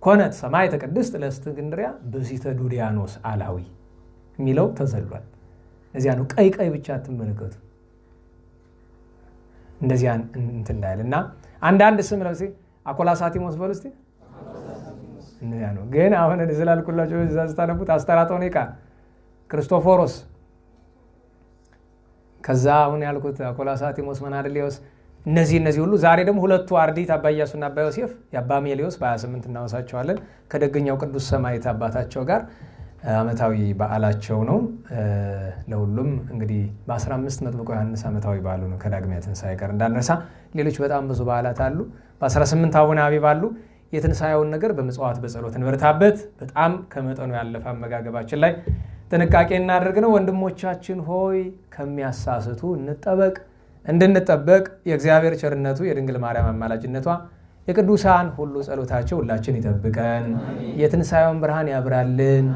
ኮነት ሰማዕተ ቅድስት ለእስክንድርያ ብእሲተ ዱድያኖስ አላዊ የሚለው ተዘሏል። እዚያ ነው ቀይ ብቻ አትመለከቱ። እንደዚያ እንትን እንዳይልና አንዳንድ ስም ለምሳሌ አኮላሳቲሞስ በሉ እስቲ እንደዚያ ነው። ግን አሁን ዝላልኩላችሁ እዛ ስታነቡት አስተራጦኒቃ ክርስቶፎሮስ ከዛ አሁን ያልኩት አኮላሳቲሞስ መናድሌዎስ እነዚህ ሁሉ ዛሬ ደግሞ ሁለቱ አርዲት አባ ኢያሱና አባ ዮሴፍ የአባ ሜሌዎስ በ28 እናወሳቸዋለን ከደገኛው ቅዱስ ሰማዕት አባታቸው ጋር ዓመታዊ በዓላቸው ነው። ለሁሉም እንግዲህ በ15 መጥምቁ ዮሐንስ ዓመታዊ በዓሉ ነው ከዳግሚያ ትንሣኤ ጋር እንዳንረሳ። ሌሎች በጣም ብዙ በዓላት አሉ። በ18 አቡነ አቢብ አሉ። የትንሣኤውን ነገር በመጽዋት በጸሎት እንበርታበት። በጣም ከመጠኑ ያለፈ አመጋገባችን ላይ ጥንቃቄ እናደርግ ነው። ወንድሞቻችን ሆይ ከሚያሳስቱ እንድንጠበቅ የእግዚአብሔር ቸርነቱ የድንግል ማርያም አማላጅነቷ የቅዱሳን ሁሉ ጸሎታቸው ሁላችን ይጠብቀን። የትንሣኤውን ብርሃን ያብራልን።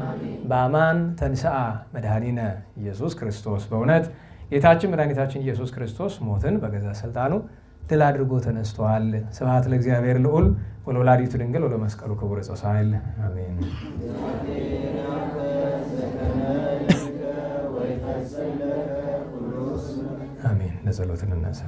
በአማን ተንሥአ መድኃኒነ ኢየሱስ ክርስቶስ። በእውነት ጌታችን መድኃኒታችን ኢየሱስ ክርስቶስ ሞትን በገዛ ስልጣኑ ድል አድርጎ ተነስቷል። ስብሐት ለእግዚአብሔር ልዑል ወለወላዲቱ ድንግል ወለመስቀሉ ክቡር ዘሳይል አሜን። አሜን። ለጸሎት እንነሳ።